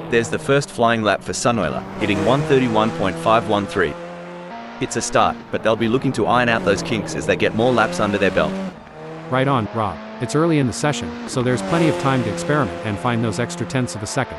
There's the first flying lap for Sunoiler, hitting 131.513. It's a start, but they'll be looking to iron out those kinks as they get more laps under their belt. Right on, Rob. It's early in the session, so there's plenty of time to experiment and find those extra tenths of a second.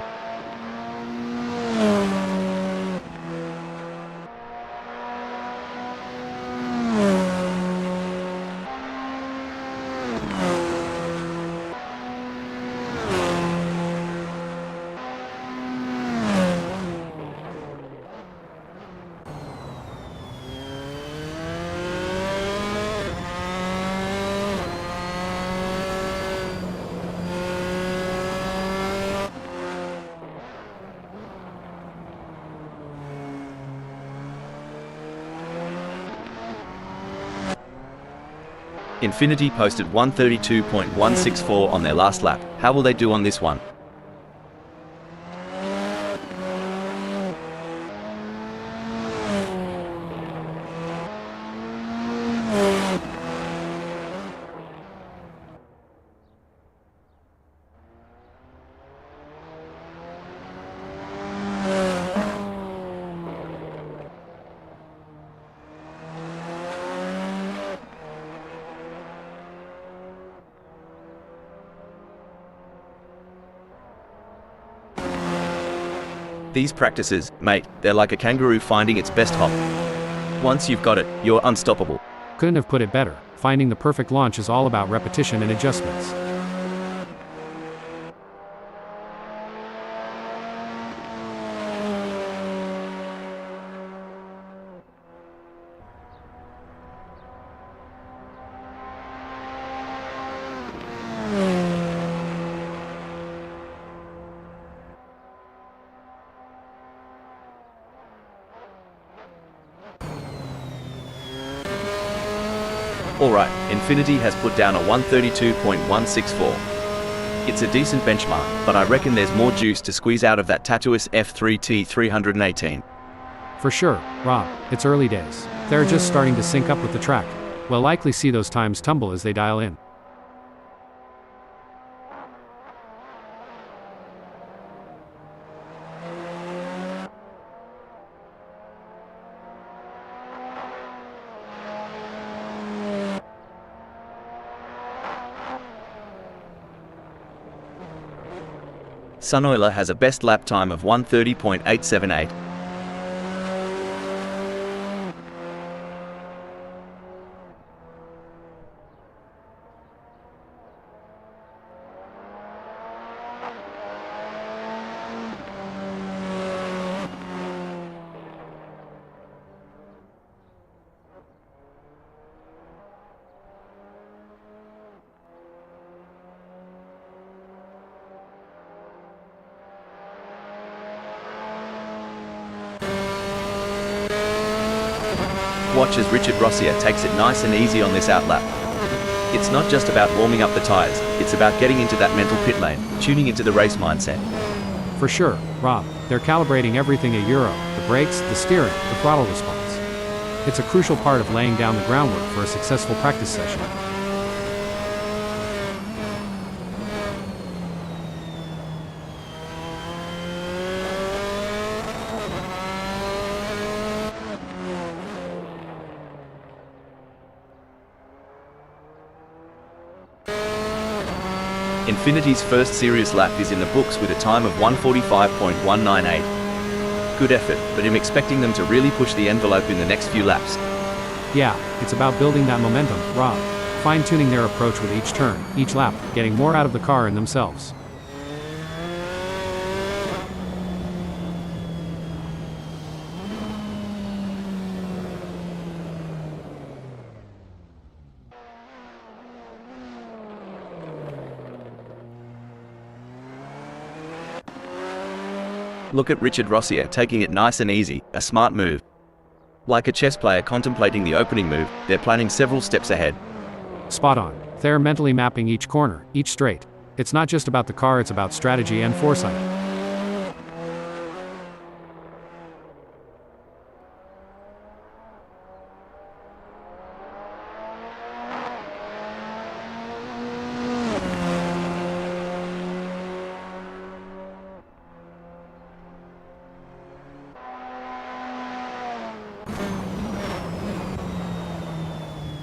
Infinity posted 132.164 on their last lap. How will they do on this one? These practices, mate, they're like a kangaroo finding its best hop. Once you've got it, you're unstoppable. Couldn't have put it better. Finding the perfect launch is all about repetition and adjustments. Alright, Infinity has put down a 132.164. It's a decent benchmark, but I reckon there's more juice to squeeze out of that Tatuus F3 T-318. For sure, Rob, it's early days. They're just starting to sync up with the track. We'll likely see those times tumble as they dial in. Sunoiler has a best lap time of 130.878. Watch as Richard Rossier takes it nice and easy on this outlap. It's not just about warming up the tyres, it's about getting into that mental pit lane, tuning into the race mindset. For sure, Rob, they're calibrating everything at Euro, the brakes, the steering, the throttle response. It's a crucial part of laying down the groundwork for a successful practice session. Infinity's first serious lap is in the books with a time of 145.198. Good effort, but I'm expecting them to really push the envelope in the next few laps. Yeah, it's about building that momentum, Rob. Fine-tuning their approach with each turn, each lap, getting more out of the car and themselves. Look at Richard Rossier taking it nice and easy, a smart move. Like a chess player contemplating the opening move, they're planning several steps ahead. Spot on. They're mentally mapping each corner, each straight. It's not just about the car, it's about strategy and foresight.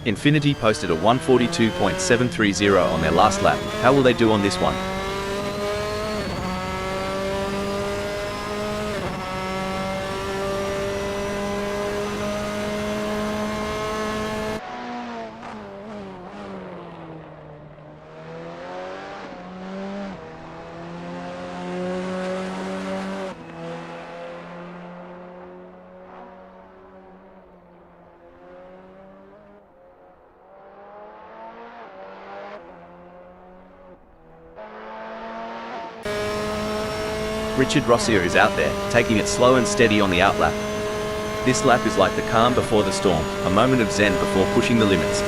Infinity posted a 142.730 on their last lap. How will they do on this one? Richard Rossier is out there, taking it slow and steady on the outlap. This lap is like the calm before the storm, a moment of zen before pushing the limits.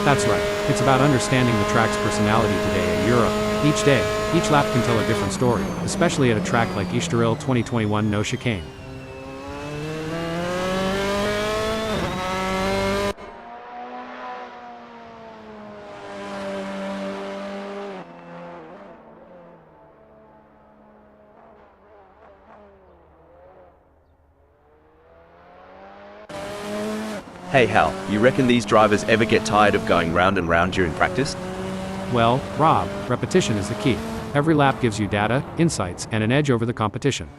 That's right. It's about understanding the track's personality today in Europe. Each day, each lap can tell a different story, especially at a track like Estoril 2021 no chicane. Hey Hal, you reckon these drivers ever get tired of going round and round during practice? Well, Rob, repetition is the key. Every lap gives you data, insights, and an edge over the competition.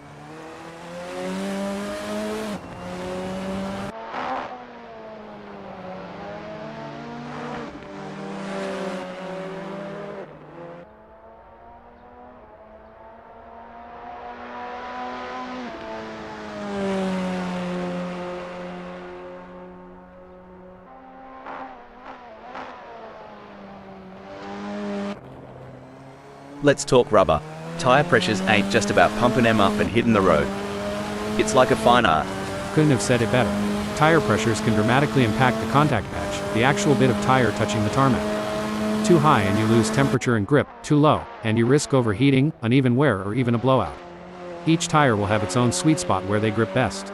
Let's talk rubber. Tire pressures ain't just about pumping them up and hitting the road. It's like a fine art. Couldn't have said it better. Tire pressures can dramatically impact the contact patch, the actual bit of tire touching the tarmac. Too high and you lose temperature and grip, too low, and you risk overheating, uneven wear, or even a blowout. Each tire will have its own sweet spot where they grip best.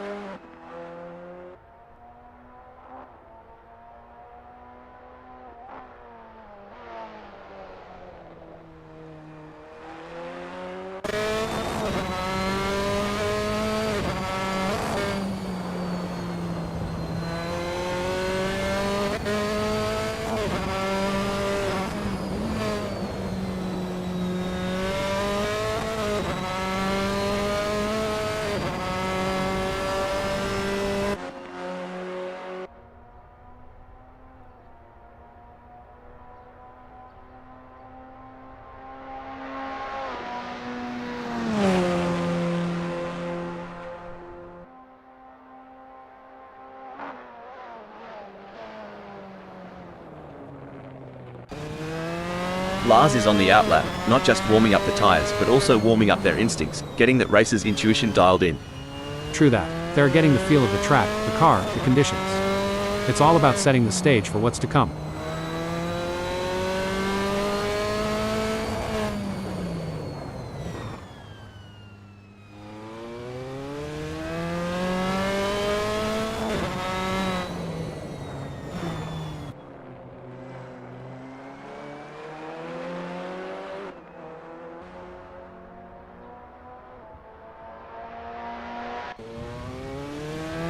Lars is on the outlap, not just warming up the tires, but also warming up their instincts, getting that racer's intuition dialed in. True that. They're getting the feel of the track, the car, the conditions. It's all about setting the stage for what's to come.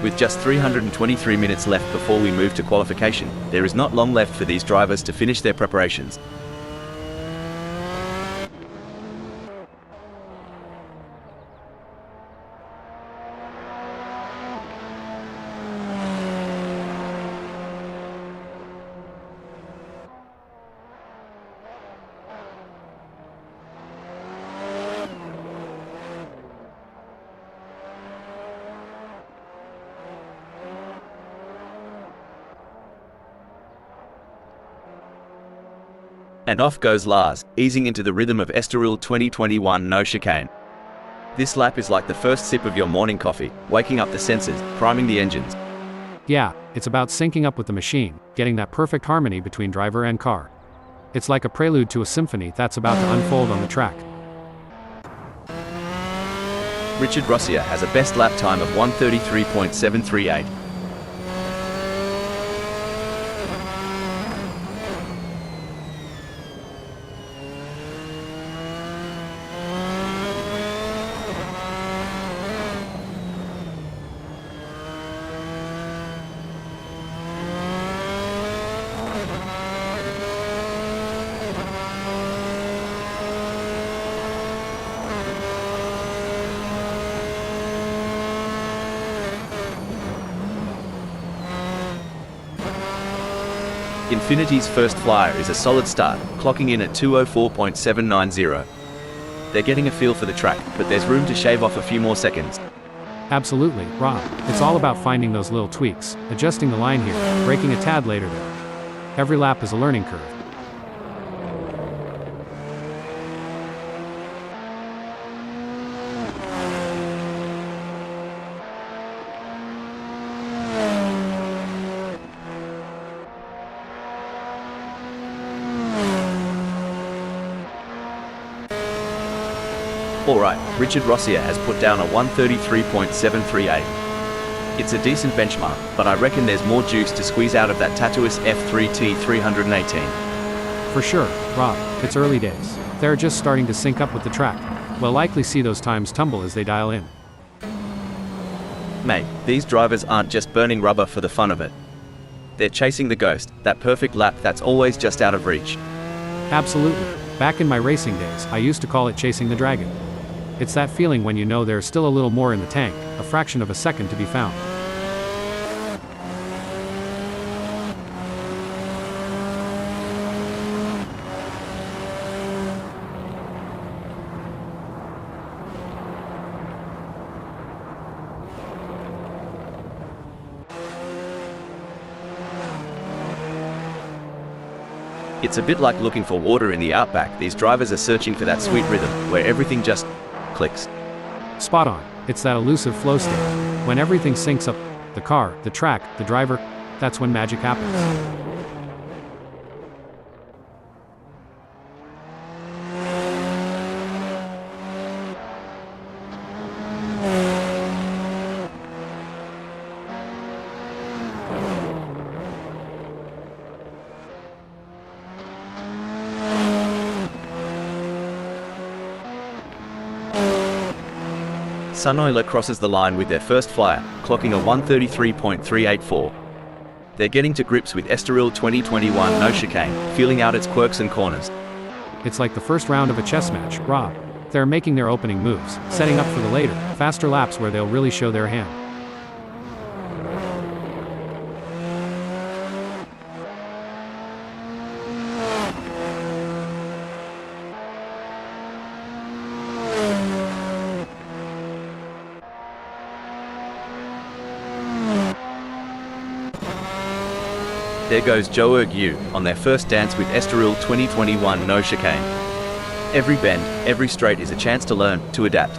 With just 323 minutes left before we move to qualification, there is not long left for these drivers to finish their preparations. And off goes Lars, easing into the rhythm of Estoril 2021 no chicane. This lap is like the first sip of your morning coffee, waking up the sensors, priming the engines. Yeah, it's about syncing up with the machine, getting that perfect harmony between driver and car. It's like a prelude to a symphony that's about to unfold on the track. Richard Rossier has a best lap time of 1:33.738. Infinity's first flyer is a solid start, clocking in at 2:04.790. They're getting a feel for the track, but there's room to shave off a few more seconds. Absolutely, Rob. It's all about finding those little tweaks, adjusting the line here, braking a tad later there. Every lap is a learning curve. Alright, Richard Rossier has put down a 133.738. It's a decent benchmark, but I reckon there's more juice to squeeze out of that Tatuus F3T318. For sure, Rob, it's early days. They're just starting to sync up with the track. We'll likely see those times tumble as they dial in. Mate, these drivers aren't just burning rubber for the fun of it. They're chasing the ghost, that perfect lap that's always just out of reach. Absolutely. Back in my racing days, I used to call it chasing the dragon. It's that feeling when you know there's still a little more in the tank, a fraction of a second to be found. It's a bit like looking for water in the outback. These drivers are searching for that sweet rhythm, where everything just clicks. Spot on. It's that elusive flow state. When everything syncs up, the car, the track, the driver, that's when magic happens. Sunoiler crosses the line with their first flyer, clocking a 133.384. They're getting to grips with Estoril 2021 no chicane, feeling out its quirks and corners. It's like the first round of a chess match, Rob. They're making their opening moves, setting up for the later, faster laps where they'll really show their hand. There goes Joe Yu on their first dance with Estoril 2021 no chicane. Every bend, every straight is a chance to learn, to adapt.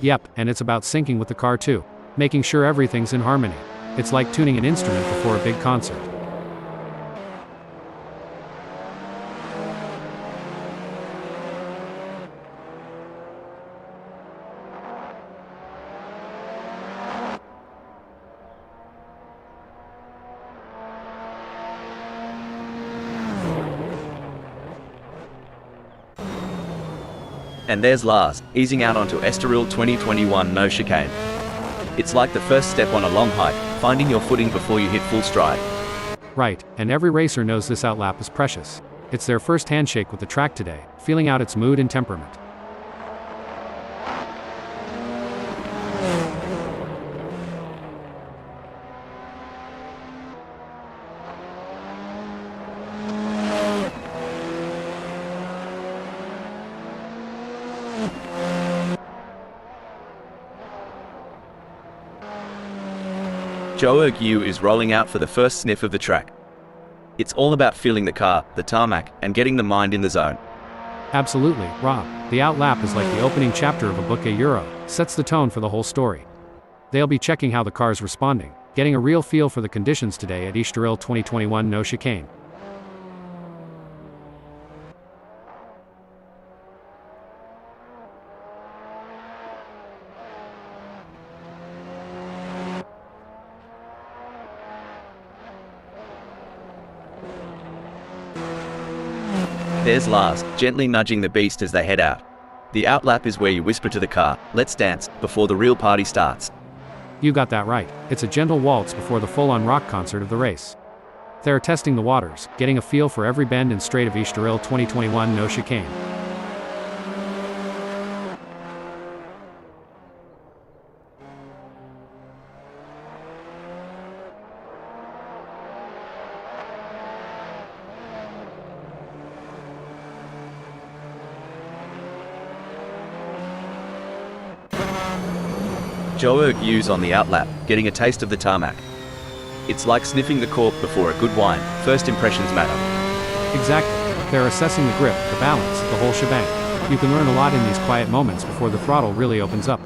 Yep, and it's about syncing with the car too, making sure everything's in harmony. It's like tuning an instrument before a big concert. And there's Lars, easing out onto Estoril 2021 no chicane. It's like the first step on a long hike, finding your footing before you hit full stride. Right, and every racer knows this outlap is precious. It's their first handshake with the track today, feeling out its mood and temperament. Joe Yu is rolling out for the first sniff of the track. It's all about feeling the car, the tarmac, and getting the mind in the zone. Absolutely, Rob. The outlap is like the opening chapter of a book. Euro sets the tone for the whole story. They'll be checking how the car's responding, getting a real feel for the conditions today at Estoril 2021 no chicane. There's Lars, gently nudging the beast as they head out. The outlap is where you whisper to the car, "Let's dance," before the real party starts. You got that right. It's a gentle waltz before the full-on rock concert of the race. They're testing the waters, getting a feel for every bend and straight of Estoril 2021 no chicane. Joe Hughes on the outlap, getting a taste of the tarmac. It's like sniffing the cork before a good wine. First impressions matter. Exactly. They're assessing the grip, the balance, the whole shebang. You can learn a lot in these quiet moments before the throttle really opens up.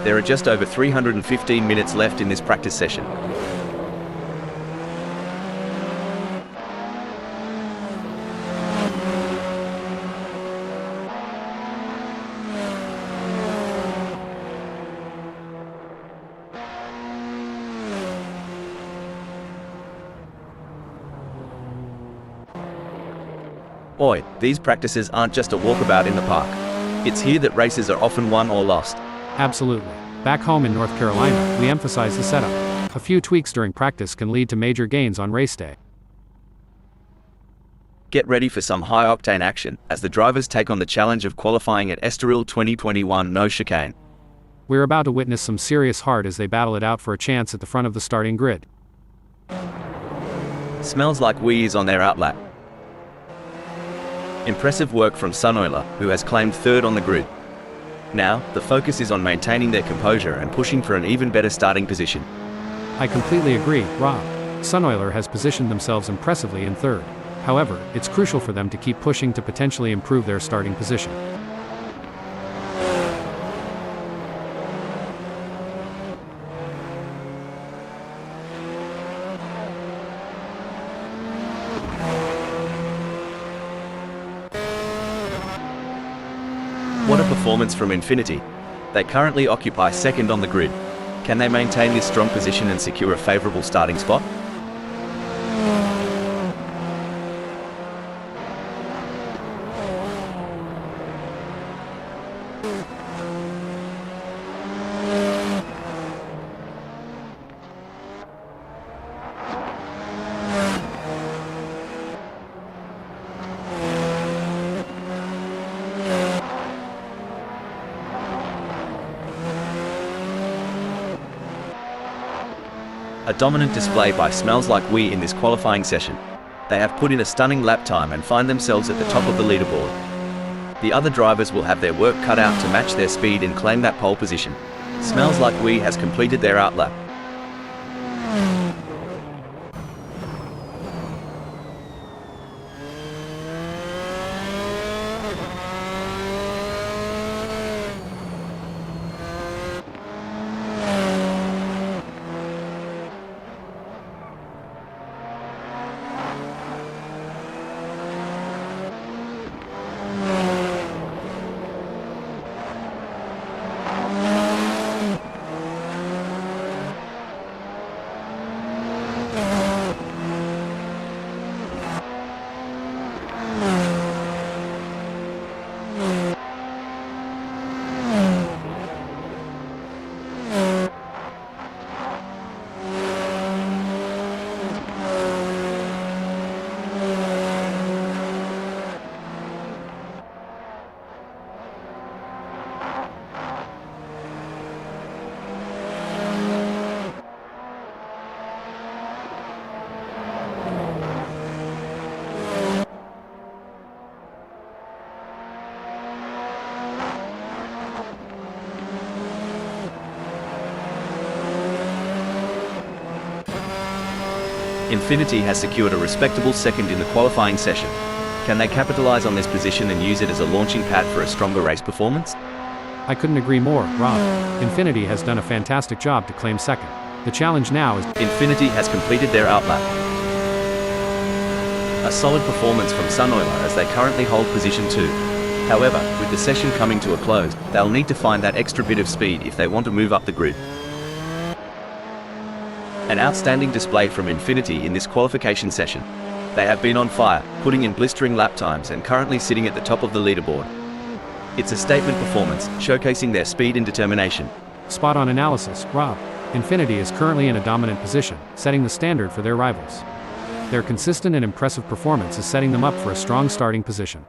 There are just over 315 minutes left in this practice session. Boy, these practices aren't just a walkabout in the park. It's here that races are often won or lost. Absolutely. Back home in North Carolina, we emphasize the setup. A few tweaks during practice can lead to major gains on race day. Get ready for some high-octane action as the drivers take on the challenge of qualifying at Estoril 2021 no chicane. We're about to witness some serious heart as they battle it out for a chance at the front of the starting grid. Smells like we is on their outlap. Impressive work from Sunoiler, who has claimed third on the grid. Now, the focus is on maintaining their composure and pushing for an even better starting position. I completely agree, Rob. Sunoiler has positioned themselves impressively in third. However, it's crucial for them to keep pushing to potentially improve their starting position. What a performance from Infinity. They currently occupy second on the grid. Can they maintain this strong position and secure a favourable starting spot? A dominant display by Smells Like We in this qualifying session. They have put in a stunning lap time and find themselves at the top of the leaderboard. The other drivers will have their work cut out to match their speed and claim that pole position. Smells Like We has completed their outlap. Infinity has secured a respectable second in the qualifying session. Can they capitalize on this position and use it as a launching pad for a stronger race performance? I couldn't agree more, Rob. Infinity has done a fantastic job to claim second. The challenge now is Infinity has completed their outlap. A solid performance from Sunoiler as they currently hold position 2. However, with the session coming to a close, they'll need to find that extra bit of speed if they want to move up the grid. An outstanding display from Infinity in this qualification session. They have been on fire, putting in blistering lap times and currently sitting at the top of the leaderboard. It's a statement performance, showcasing their speed and determination. spot on analysis, Rob. Infinity is currently in a dominant position, setting the standard for their rivals. Their consistent and impressive performance is setting them up for a strong starting position.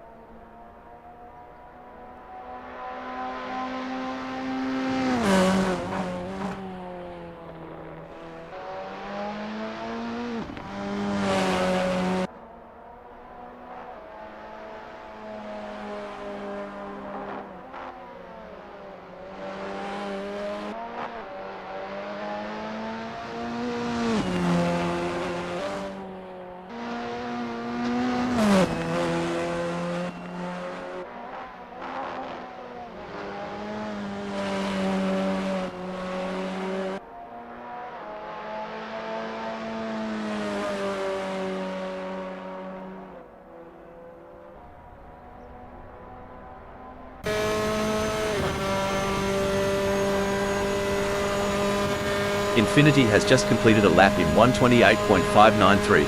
Infinity has just completed a lap in 1:28.593.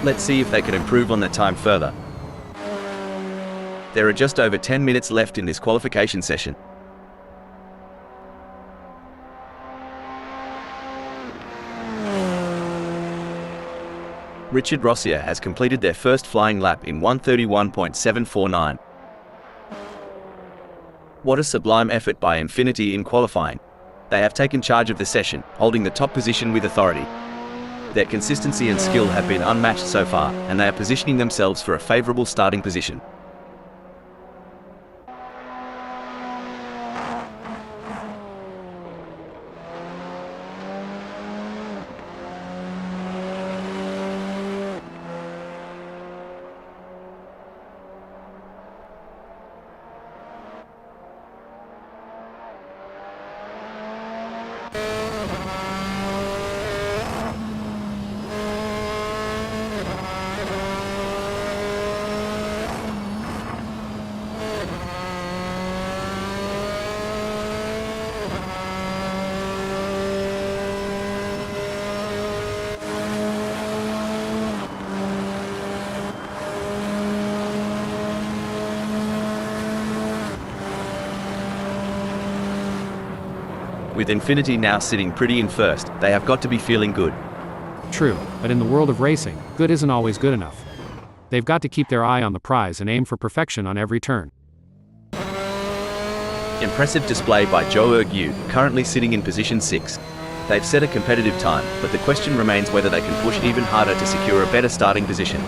Let's see if they can improve on that time further. There are just over 10 minutes left in this qualification session. Richard Rossier has completed their first flying lap in 1:31.749. What a sublime effort by Infinity in qualifying. They have taken charge of the session, holding the top position with authority. Their consistency and skill have been unmatched so far, and they are positioning themselves for a favorable starting position. With Infinity now sitting pretty in first, they have got to be feeling good. True, but in the world of racing, good isn't always good enough. They've got to keep their eye on the prize and aim for perfection on every turn. Impressive display by Zhou Ergu, currently sitting in position 6. They've set a competitive time, but the question remains whether they can push even harder to secure a better starting position.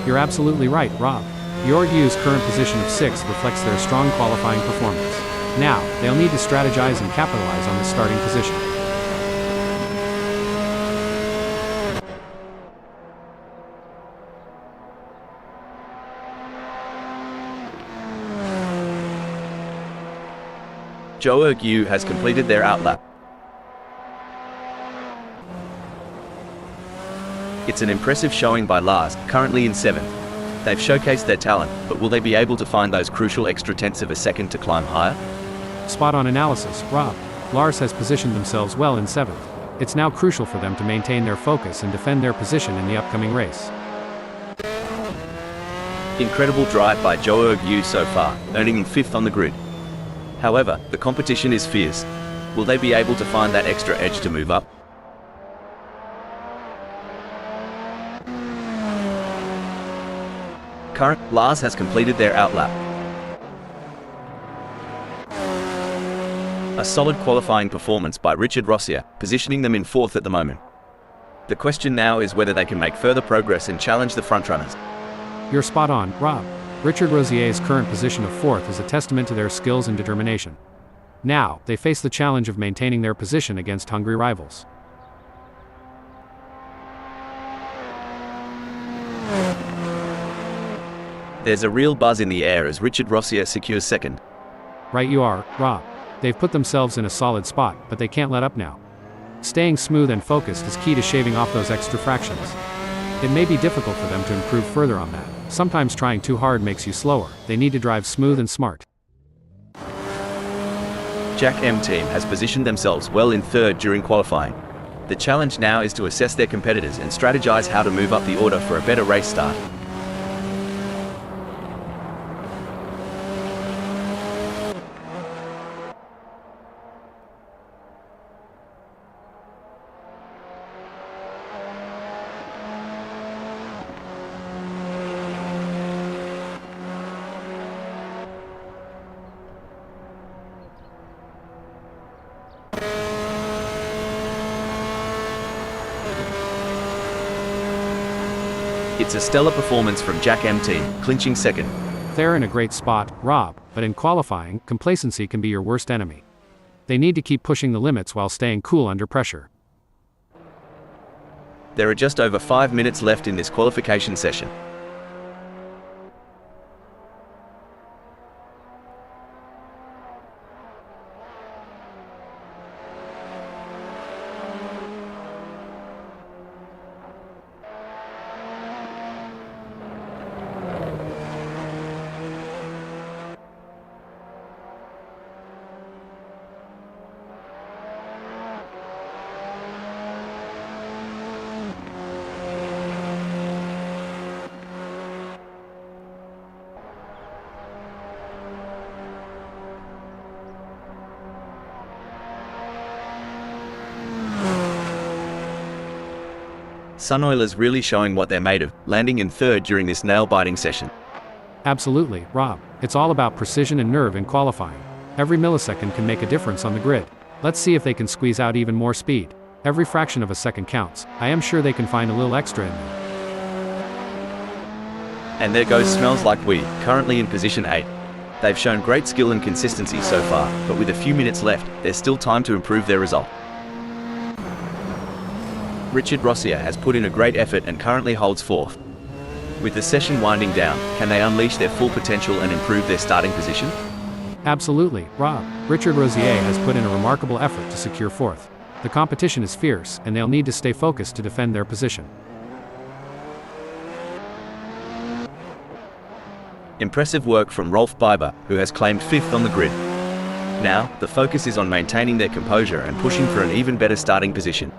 You're absolutely right, Rob. Yorgu's current position of 6th reflects their strong qualifying performance. Now, they'll need to strategize and capitalize on this starting position. Zhou Ergu has completed their outlap. It's an impressive showing by Lars, currently in 7th. They've showcased their talent, but will they be able to find those crucial extra tenths of a second to climb higher? Spot-on analysis, Rob. Lars has positioned themselves well in 7th. It's now crucial for them to maintain their focus and defend their position in the upcoming race. Incredible drive by Zhou Ergu so far, earning him 5th on the grid. However, the competition is fierce. Will they be able to find that extra edge to move up? Current Lars has completed their outlap. A solid qualifying performance by Richard Rossier, positioning them in 4th at the moment. The question now is whether they can make further progress and challenge the frontrunners. You're spot on, Rob. Richard Rossier's current position of 4th is a testament to their skills and determination. Now, they face the challenge of maintaining their position against hungry rivals. There's a real buzz in the air as Richard Rossier secures 2nd. Right you are, Rob. They've put themselves in a solid spot, but they can't let up now. Staying smooth and focused is key to shaving off those extra fractions. It may be difficult for them to improve further on that. Sometimes trying too hard makes you slower. They need to drive smooth and smart. Jack M team has positioned themselves well in 3rd during qualifying. The challenge now is to assess their competitors and strategize how to move up the order for a better race start. It's a stellar performance from Jack MT, clinching second. They're in a great spot, Rob, but in qualifying, complacency can be your worst enemy. They need to keep pushing the limits while staying cool under pressure. There are just over 5 minutes left in this qualification session. Sunoiler's really showing what they're made of, landing in third during this nail-biting session. Absolutely, Rob. It's all about precision and nerve in qualifying. Every millisecond can make a difference on the grid. Let's see if they can squeeze out even more speed. Every fraction of a second counts. I am sure they can find a little extra in there. And there goes Smells Like We, currently in position 8. They've shown great skill and consistency so far, but with a few minutes left, there's still time to improve their result. Richard Rossier has put in a great effort and currently holds fourth. With the session winding down, can they unleash their full potential and improve their starting position? Absolutely, Rob. Richard Rossier has put in a remarkable effort to secure fourth. The competition is fierce, and they'll need to stay focused to defend their position. Impressive work from Rolf Biber, who has claimed fifth on the grid. Now, the focus is on maintaining their composure and pushing for an even better starting position.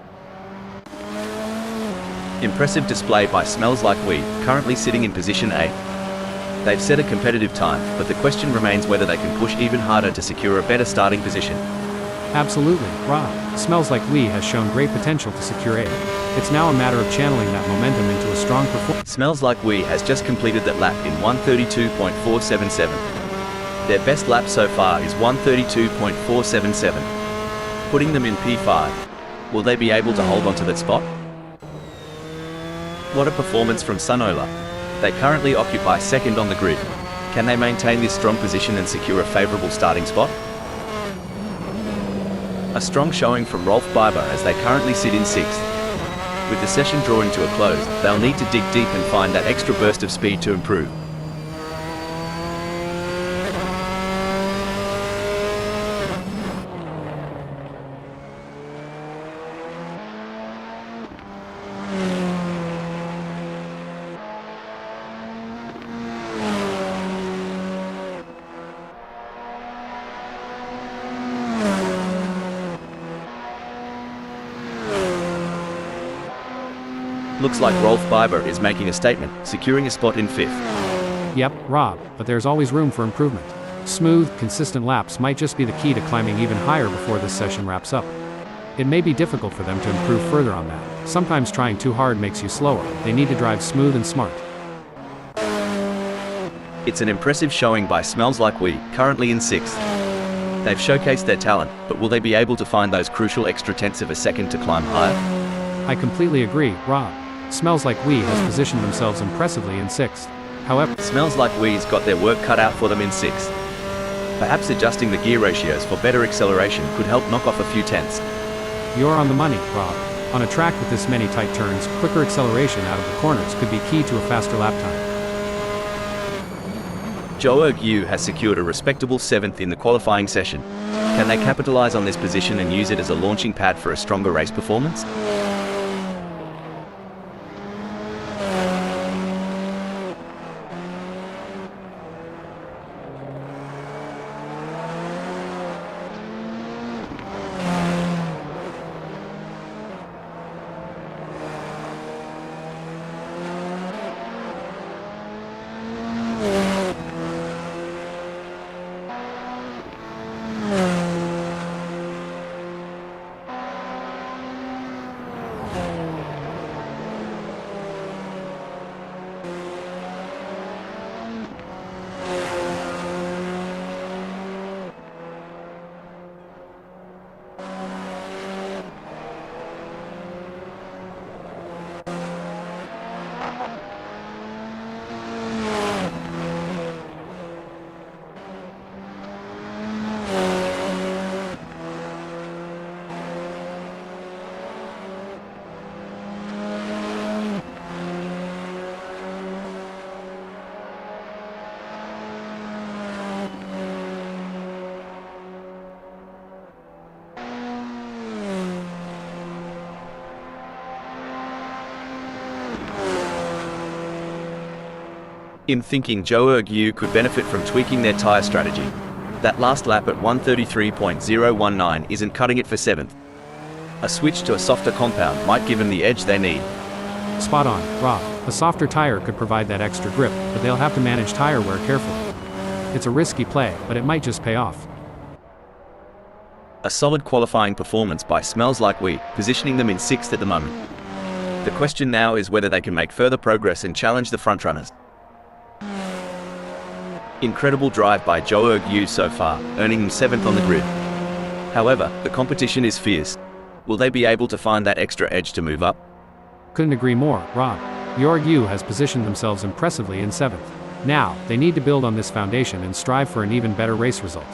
Impressive display by Smells Like We, currently sitting in position 8. They've set a competitive time, but the question remains whether they can push even harder to secure a better starting position. Absolutely, Rob. Smells Like We has shown great potential to secure 8. It's now a matter of channeling that momentum into a strong performance. Smells Like We has just completed that lap in 1:32.477. Their best lap so far is 1:32.477, putting them in P5. Will they be able to hold on to that spot? What a performance from Sunoiler. They currently occupy second on the grid. Can they maintain this strong position and secure a favourable starting spot? A strong showing from Rolf Biber as they currently sit in sixth. With the session drawing to a close, they'll need to dig deep and find that extra burst of speed to improve. Looks like Rolf Biber is making a statement, securing a spot in fifth. Yep, Rob, but there's always room for improvement. Smooth, consistent laps might just be the key to climbing even higher before this session wraps up. It may be difficult for them to improve further on that. Sometimes trying too hard makes you slower. They need to drive smooth and smart. It's an impressive showing by Smells Like We, currently in sixth. They've showcased their talent, but will they be able to find those crucial extra tenths of a second to climb higher? I completely agree, Rob. Smells Like We has positioned themselves impressively in sixth. However, Smells Like We's got their work cut out for them in sixth. Perhaps adjusting the gear ratios for better acceleration could help knock off a few tenths. you're on the money, Rob. On a track with this many tight turns, quicker acceleration out of the corners could be key to a faster lap time. Joerg Yu has secured a respectable 7th in the qualifying session. Can they capitalize on this position and use it as a launching pad for a stronger race performance? In thinking, Yu could benefit from tweaking their tyre strategy. That last lap at 133.019 isn't cutting it for 7th. A switch to a softer compound might give them the edge they need. Spot on, Rob. A softer tire could provide that extra grip, but they'll have to manage tire wear carefully. It's a risky play, but it might just pay off. A solid qualifying performance by Smells Like We, positioning them in 6th at the moment. The question now is whether they can make further progress and challenge the frontrunners. Incredible drive by Yu so far, earning them 7th on the grid. However, the competition is fierce. Will they be able to find that extra edge to move up? Couldn't agree more, Rob. Yu has positioned themselves impressively in 7th. Now, they need to build on this foundation and strive for an even better race result.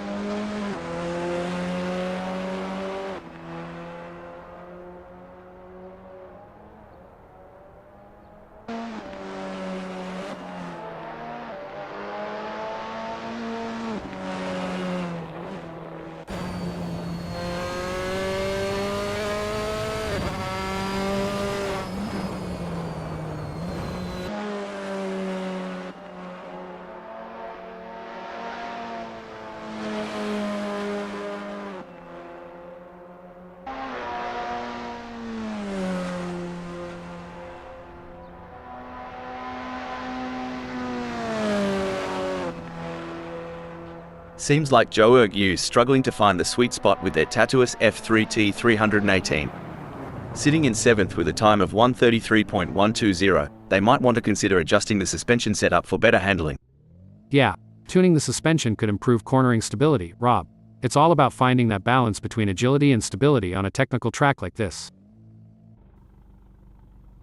Seems like Yu's struggling to find the sweet spot with their Tatuus T-318. Sitting in 7th with a time of 133.120, they might want to consider adjusting the suspension setup for better handling. Yeah, tuning the suspension could improve cornering stability, Rob. It's all about finding that balance between agility and stability on a technical track like this.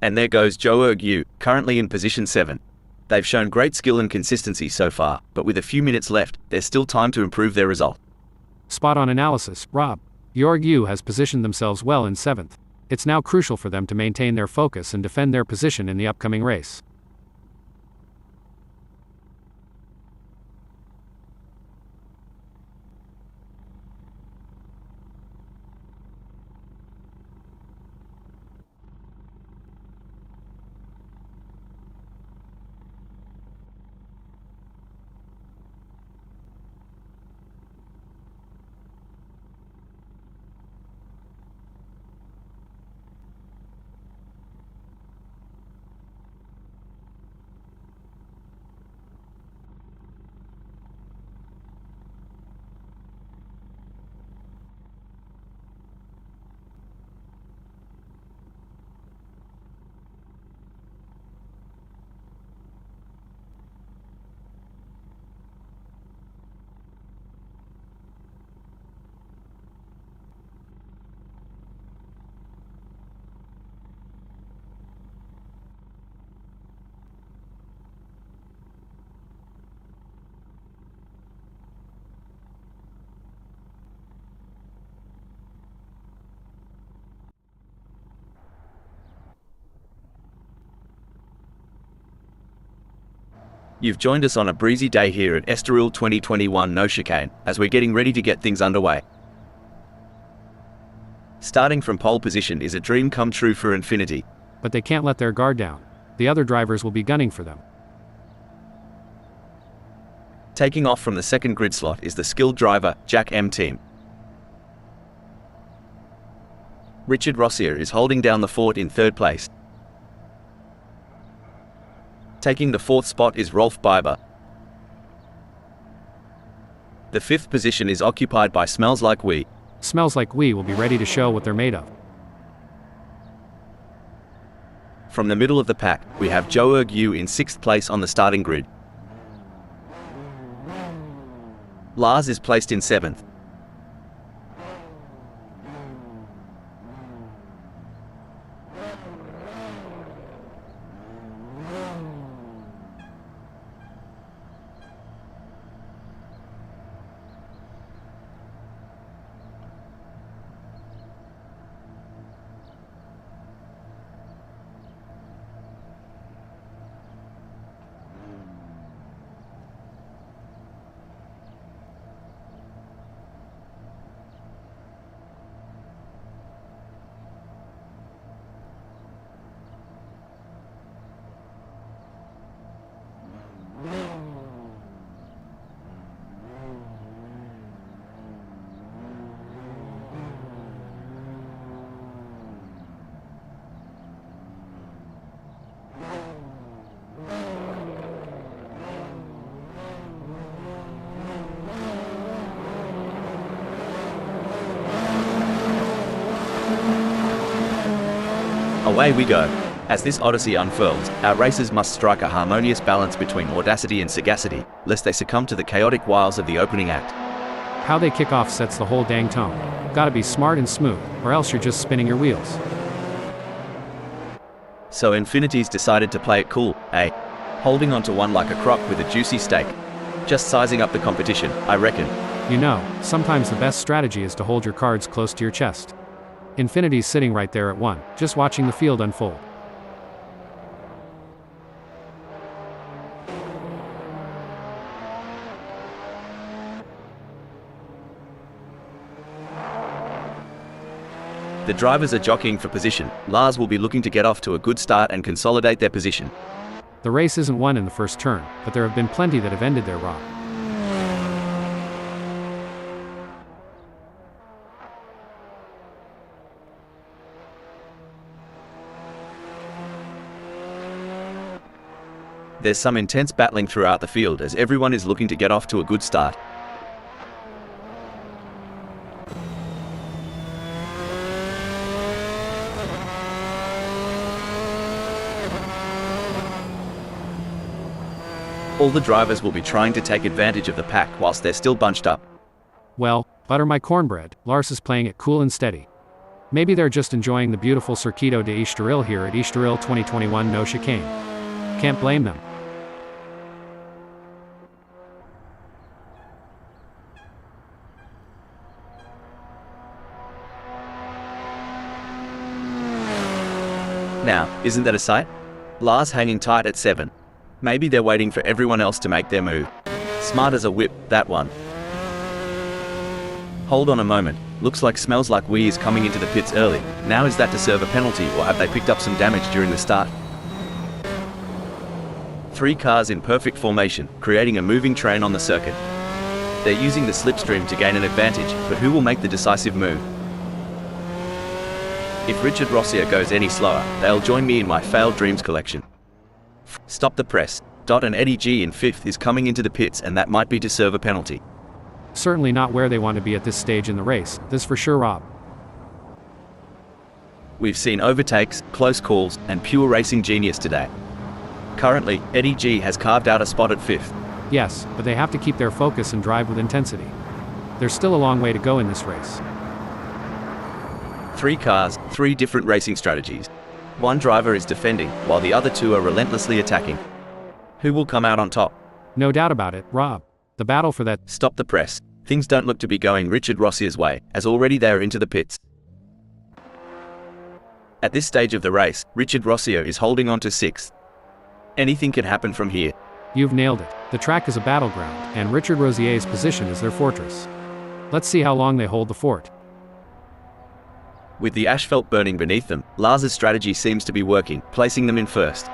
And there goes Yu, currently in position 7. They've shown great skill and consistency so far, but with a few minutes left, there's still time to improve their result. Spot on analysis, Rob. Yu has positioned themselves well in 7th. It's now crucial for them to maintain their focus and defend their position in the upcoming race. You've joined us on a breezy day here at Estoril 2021 No Chicane, as we're getting ready to get things underway. Starting from pole position is a dream come true for Infinity. But they can't let their guard down. The other drivers will be gunning for them. Taking off from the second grid slot is the skilled driver, Jack M Team. Richard Rossier is holding down the fort in 3rd place. Taking the 4th spot is Rolf Biber. The 5th position is occupied by Smells Like We. Smells Like We will be ready to show what they're made of. From the middle of the pack, we have Yu in 6th place on the starting grid. Lars is placed in 7th. Away we go. As this odyssey unfurls, our racers must strike a harmonious balance between audacity and sagacity, lest they succumb to the chaotic wiles of the opening act. How they kick off sets the whole dang tone. Gotta be smart and smooth, or else you're just spinning your wheels. So Infinity's decided to play it cool, eh? Holding onto one like a croc with a juicy steak. Just sizing up the competition, I reckon. You know, sometimes the best strategy is to hold your cards close to your chest. Infinity's sitting right there at 1, just watching the field unfold. The drivers are jockeying for position. Lars will be looking to get off to a good start and consolidate their position. The race isn't won in the first turn, but there have been plenty that have ended there, Rob. There's some intense battling throughout the field as everyone is looking to get off to a good start. All the drivers will be trying to take advantage of the pack whilst they're still bunched up. Well, butter my cornbread, Lars is playing it cool and steady. Maybe they're just enjoying the beautiful Circuito de Estoril here at Estoril 2021 no chicane. Can't blame them. Now, isn't that a sight? Lars hanging tight at 7. Maybe they're waiting for everyone else to make their move. Smart as a whip, that one. Hold on a moment, looks like Smells Like We is coming into the pits early. Now is that to serve a penalty or have they picked up some damage during the start? 3 cars in perfect formation, creating a moving train on the circuit. They're using the slipstream to gain an advantage, but who will make the decisive move? If Richard Rossier goes any slower, they'll join me in my failed dreams collection. Stop the press. Dot and Eddie G in 5th is coming into the pits and that might be to serve a penalty. Certainly not where they want to be at this stage in the race, this for sure, Rob. We've seen overtakes, close calls, and pure racing genius today. Currently, Eddie G has carved out a spot at 5th. Yes, but they have to keep their focus and drive with intensity. There's still a long way to go in this race. 3 cars, 3 different racing strategies. One driver is defending, while the other 2 are relentlessly attacking. Who will come out on top? No doubt about it, Rob. The battle for that. Stop the press. Things don't look to be going Richard Rossier's way, as already they are into the pits. At this stage of the race, Richard Rossier is holding on to 6th. Anything can happen from here. You've nailed it. The track is a battleground, and Richard Rossier's position is their fortress. Let's see how long they hold the fort. With the asphalt burning beneath them, Lars's strategy seems to be working, placing them in 1st.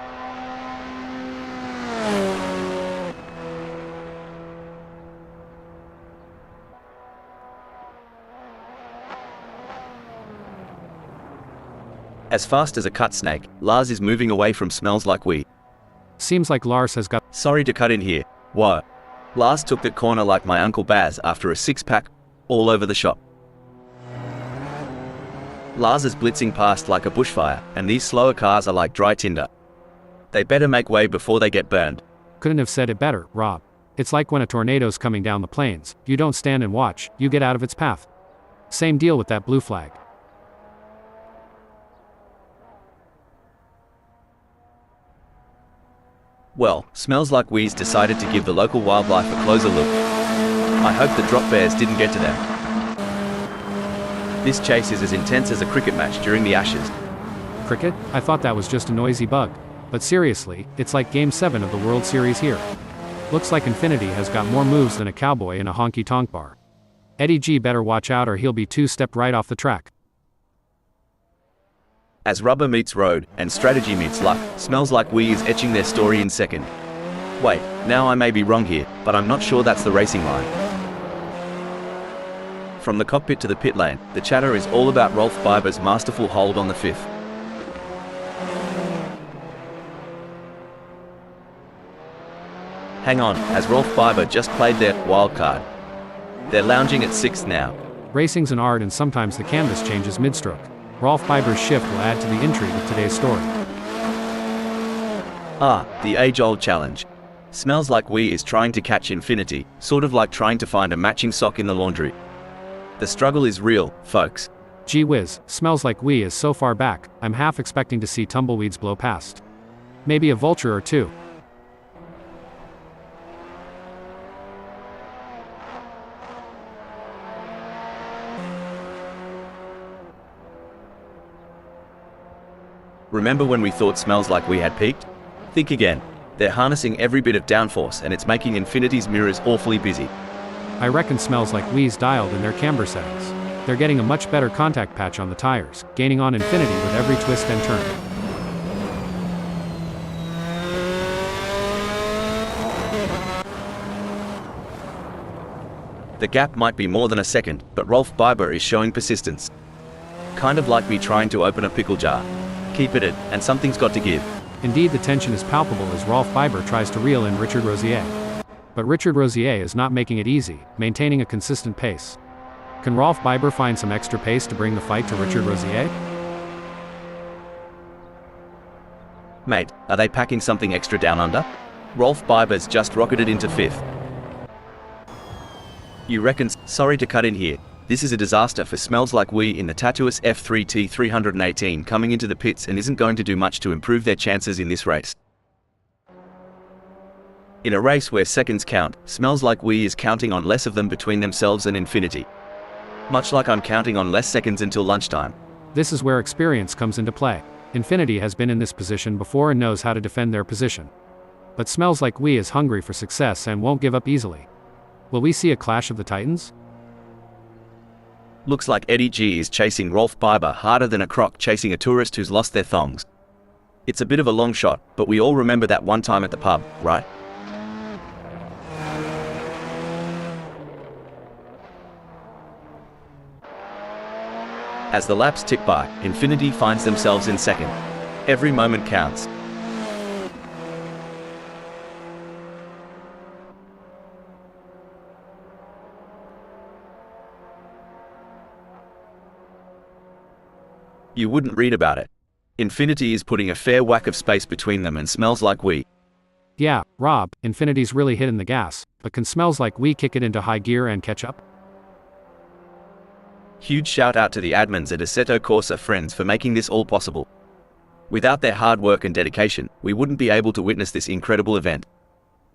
As fast as a cut snake, Lars is moving away from Smells Like We. Seems like Lars has got. Sorry to cut in here. What? Lars took that corner like my Uncle Baz after a 6-pack, all over the shop. Lars is blitzing past like a bushfire, and these slower cars are like dry tinder. They better make way before they get burned. Couldn't have said it better, Rob. It's like when a tornado's coming down the plains. You don't stand and watch, you get out of its path. Same deal with that blue flag. Well, Smells Like We's decided to give the local wildlife a closer look. I hope the drop bears didn't get to them. This chase is as intense as a cricket match during the Ashes. Cricket? I thought that was just a noisy bug. But seriously, it's like Game 7 of the World Series here. Looks like Infinity has got more moves than a cowboy in a honky-tonk bar. Eddie G better watch out or he'll be 2-stepped right off the track. As rubber meets road, and strategy meets luck, Smells Like We is etching their story in 2nd. Wait, now I may be wrong here, but I'm not sure that's the racing line. From the cockpit to the pit lane, the chatter is all about Rolf Biber's masterful hold on the 5th. Hang on, as Rolf Biber just played their wild card. They're lounging at 6th now. Racing's an art and sometimes the canvas changes mid-stroke. Rolf Biber's shift will add to the intrigue of today's story. Ah, the age-old challenge. Smells Like We is trying to catch infinity, sort of like trying to find a matching sock in the laundry. The struggle is real, folks. Gee whiz, Smells Like We is so far back, I'm half expecting to see tumbleweeds blow past. Maybe a vulture or two. Remember when we thought Smells Like We had peaked? Think again. They're harnessing every bit of downforce and it's making Infinity's mirrors awfully busy. I reckon Smells Like We's dialed in their camber settings. They're getting a much better contact patch on the tires, gaining on Infinity with every twist and turn. The gap might be more than a second, but Rolf Biber is showing persistence. Kind of like me trying to open a pickle jar. Keep at it, and something's got to give. Indeed, the tension is palpable as Rolf Biber tries to reel in Richard Rosier. But Richard Rosier is not making it easy, maintaining a consistent pace. Can Rolf Biber find some extra pace to bring the fight to Richard Rosier? Mate, are they packing something extra down under? Rolf Biber's just rocketed into 5th. You reckon? Sorry to cut in here. This is a disaster for Smells Like We in the Tatuus F3 T-318 coming into the pits and isn't going to do much to improve their chances in this race. In a race where seconds count, Smells Like We is counting on less of them between themselves and Infinity. Much like I'm counting on less seconds until lunchtime. This is where experience comes into play. Infinity has been in this position before and knows how to defend their position. But Smells Like We is hungry for success and won't give up easily. Will we see a clash of the titans? Looks like Eddie G is chasing Rolf Biber harder than a croc chasing a tourist who's lost their thongs. It's a bit of a long shot, but we all remember that one time at the pub, right? As the laps tick by, Infinity finds themselves in second. Every moment counts. You wouldn't read about it. Infinity is putting a fair whack of space between them and Smells Like We. Yeah, Rob, Infinity's really hitting the gas, but can Smells Like We kick it into high gear and catch up? Huge shout out to the admins at Assetto Corsa friends for making this all possible. Without their hard work and dedication, we wouldn't be able to witness this incredible event.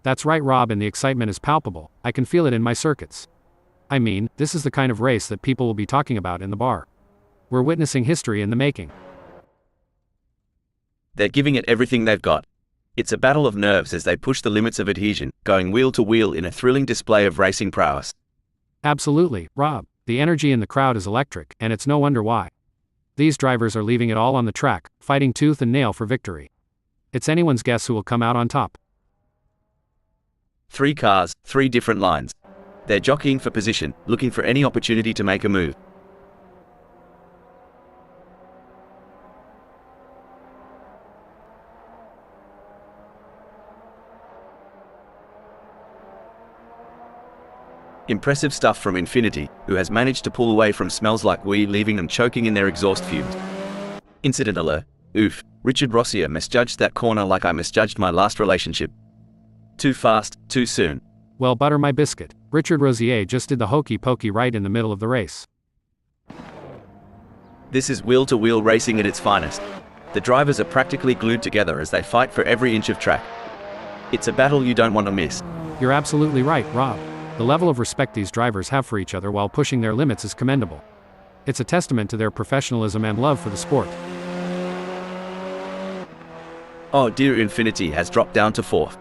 That's right, Rob, and the excitement is palpable. I can feel it in my circuits. I mean, this is the kind of race that people will be talking about in the bar. We're witnessing history in the making. They're giving it everything they've got. It's a battle of nerves as they push the limits of adhesion, going wheel to wheel in a thrilling display of racing prowess. Absolutely, Rob. The energy in the crowd is electric, and it's no wonder why. These drivers are leaving it all on the track, fighting tooth and nail for victory. It's anyone's guess who will come out on top. 3 cars, 3 different lines. They're jockeying for position, looking for any opportunity to make a move. Impressive stuff from Infinity, who has managed to pull away from Smells Like We, leaving them choking in their exhaust fumes. Incident alert. Oof, Richard Rosier misjudged that corner like I misjudged my last relationship. Too fast, too soon. Well, butter my biscuit. Richard Rosier just did the hokey pokey right in the middle of the race. This is wheel-to-wheel racing at its finest. The drivers are practically glued together as they fight for every inch of track. It's a battle you don't want to miss. You're absolutely right, Rob. The level of respect these drivers have for each other while pushing their limits is commendable. It's a testament to their professionalism and love for the sport. Oh dear, Infinity has dropped down to 4th.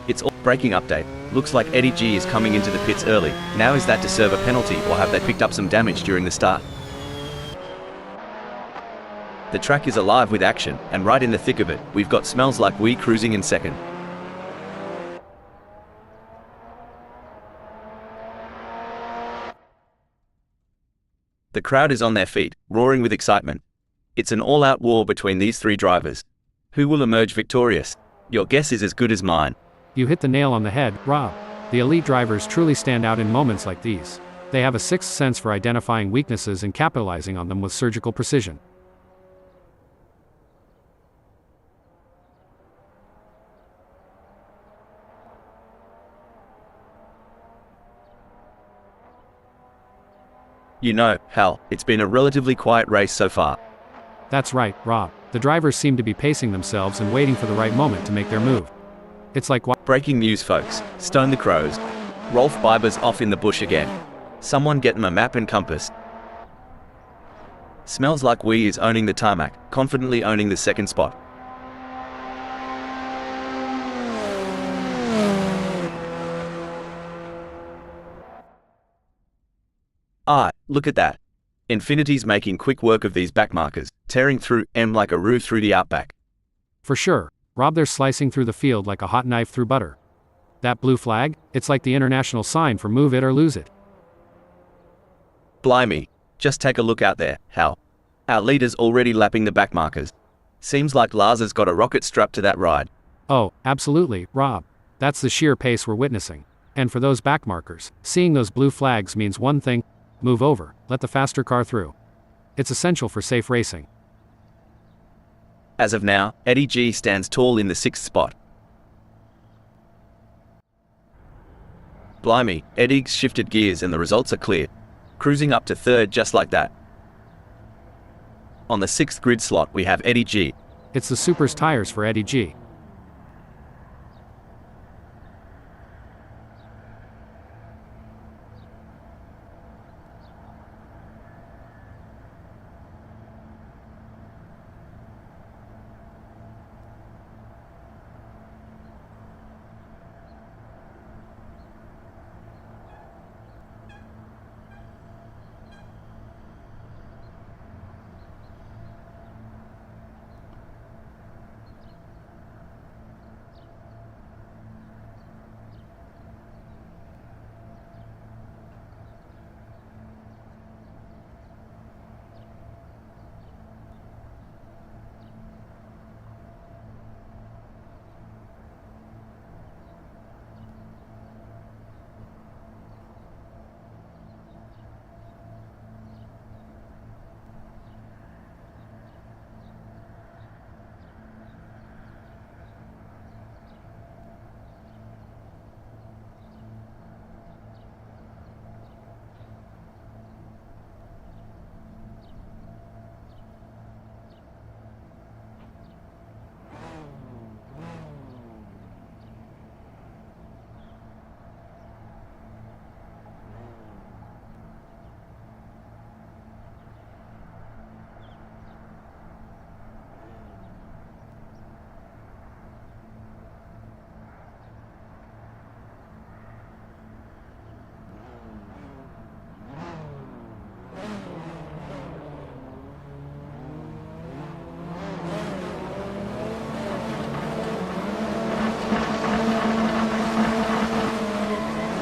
It's all braking update. Looks like Eddie G is coming into the pits early. Now is that to serve a penalty or have they picked up some damage during the start? The track is alive with action, and right in the thick of it, we've got Smells Like We cruising in second. The crowd is on their feet, roaring with excitement. It's an all-out war between these 3 drivers. Who will emerge victorious? Your guess is as good as mine. You hit the nail on the head, Rob. The elite drivers truly stand out in moments like these. They have a sixth sense for identifying weaknesses and capitalizing on them with surgical precision. You know, Hal, it's been a relatively quiet race so far. That's right, Rob. The drivers seem to be pacing themselves and waiting for the right moment to make their move. It's like Breaking news, folks. Stone the crows. Rolf Biber's off in the bush again. Someone get him a map and compass. Smells like we is owning the tarmac, confidently owning the second spot. Ah, look at that. Infinity's making quick work of these backmarkers, tearing through M like a roux through the outback. For sure, Rob, they're slicing through the field like a hot knife through butter. That blue flag, it's like the international sign for move it or lose it. Blimey, just take a look out there, Hal. Our leader's already lapping the backmarkers. Seems like Lars has got a rocket strapped to that ride. Oh, absolutely, Rob. That's the sheer pace we're witnessing. And for those backmarkers, seeing those blue flags means one thing: move over, let the faster car through. It's essential for safe racing. As of now, Eddie G stands tall in the 6th spot. Blimey, Eddie's shifted gears and the results are clear. Cruising up to 3rd just like that. On the 6th grid slot we have Eddie G. It's the Super's tires for Eddie G.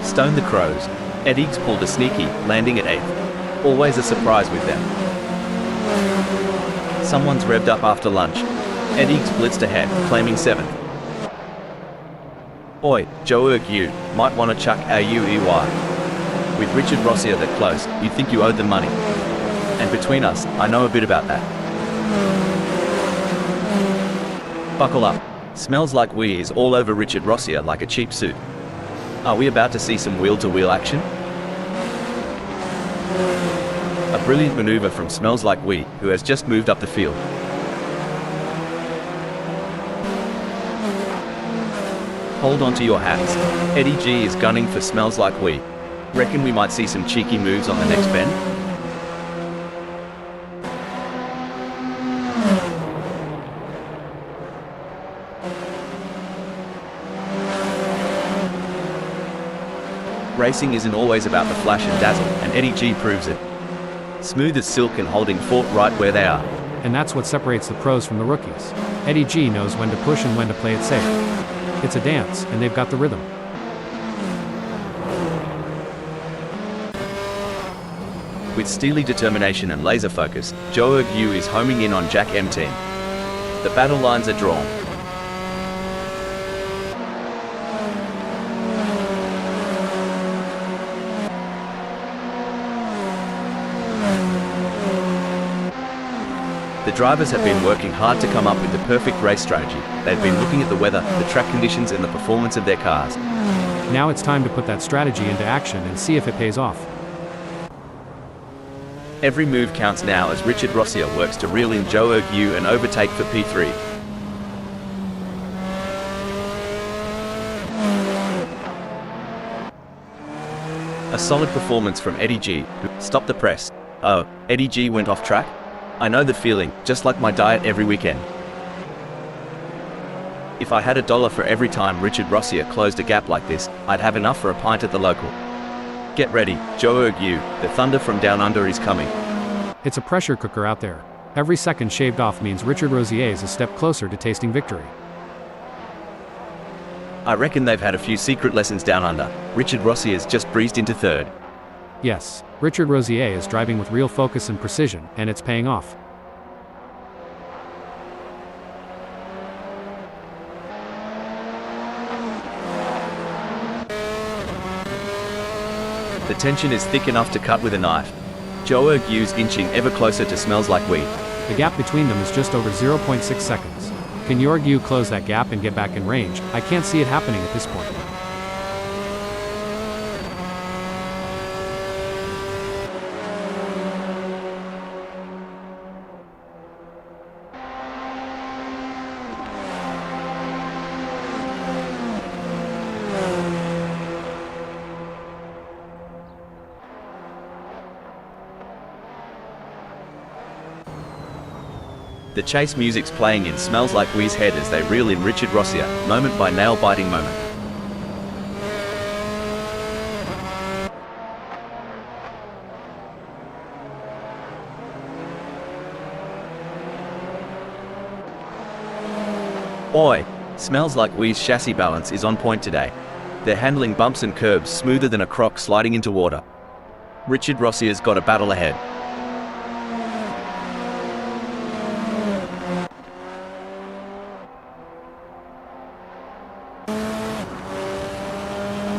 Stone the crows. Eddie's pulled a sneaky, landing at 8th. Always a surprise with them. Someone's revved up after lunch. Eddie's blitzed ahead, claiming 7th. Oi, Joerg, you might want to chuck AUEY. With Richard Rossier that close, you'd think you owed them money. And between us, I know a bit about that. Buckle up. Smells like we is all over Richard Rossier like a cheap suit. Are we about to see some wheel-to-wheel action? A brilliant maneuver from Smells Like We, who has just moved up the field. Hold on to your hats. Eddie G is gunning for Smells Like We. Reckon we might see some cheeky moves on the next bend? Racing isn't always about the flash and dazzle, and Eddie G proves it. Smooth as silk and holding fort right where they are. And that's what separates the pros from the rookies. Eddie G knows when to push and when to play it safe. It's a dance, and they've got the rhythm. With steely determination and laser focus, Joerg Yu is homing in on Jack M team. The battle lines are drawn. The drivers have been working hard to come up with the perfect race strategy. They've been looking at the weather, the track conditions and the performance of their cars. Now it's time to put that strategy into action and see if it pays off. Every move counts now as Richard Rossier works to reel in Joe Ergue and overtake for P3. A solid performance from Eddie G, who stopped the press. Oh, Eddie G went off track? I know the feeling, just like my diet every weekend. If I had $1 for every time Richard Rossier closed a gap like this, I'd have enough for a pint at the local. Get ready, Joe Ergue, the thunder from down under is coming. It's a pressure cooker out there. Every second shaved off means Richard Rossier is a step closer to tasting victory. I reckon they've had a few secret lessons down under. Richard Rossier's just breezed into third. Yes, Richard Rossier is driving with real focus and precision, and it's paying off. The tension is thick enough to cut with a knife. Joe Ergue's inching ever closer to Smells Like Weed. The gap between them is just over 0.6 seconds. Can Ergue close that gap and get back in range? I can't see it happening at this point. The chase music's playing in Smells Like Weed's head as they reel in Richard Rossier, moment by nail-biting moment. Oi! Smells Like Weed's chassis balance is on point today. They're handling bumps and curbs smoother than a croc sliding into water. Richard Rossier's got a battle ahead.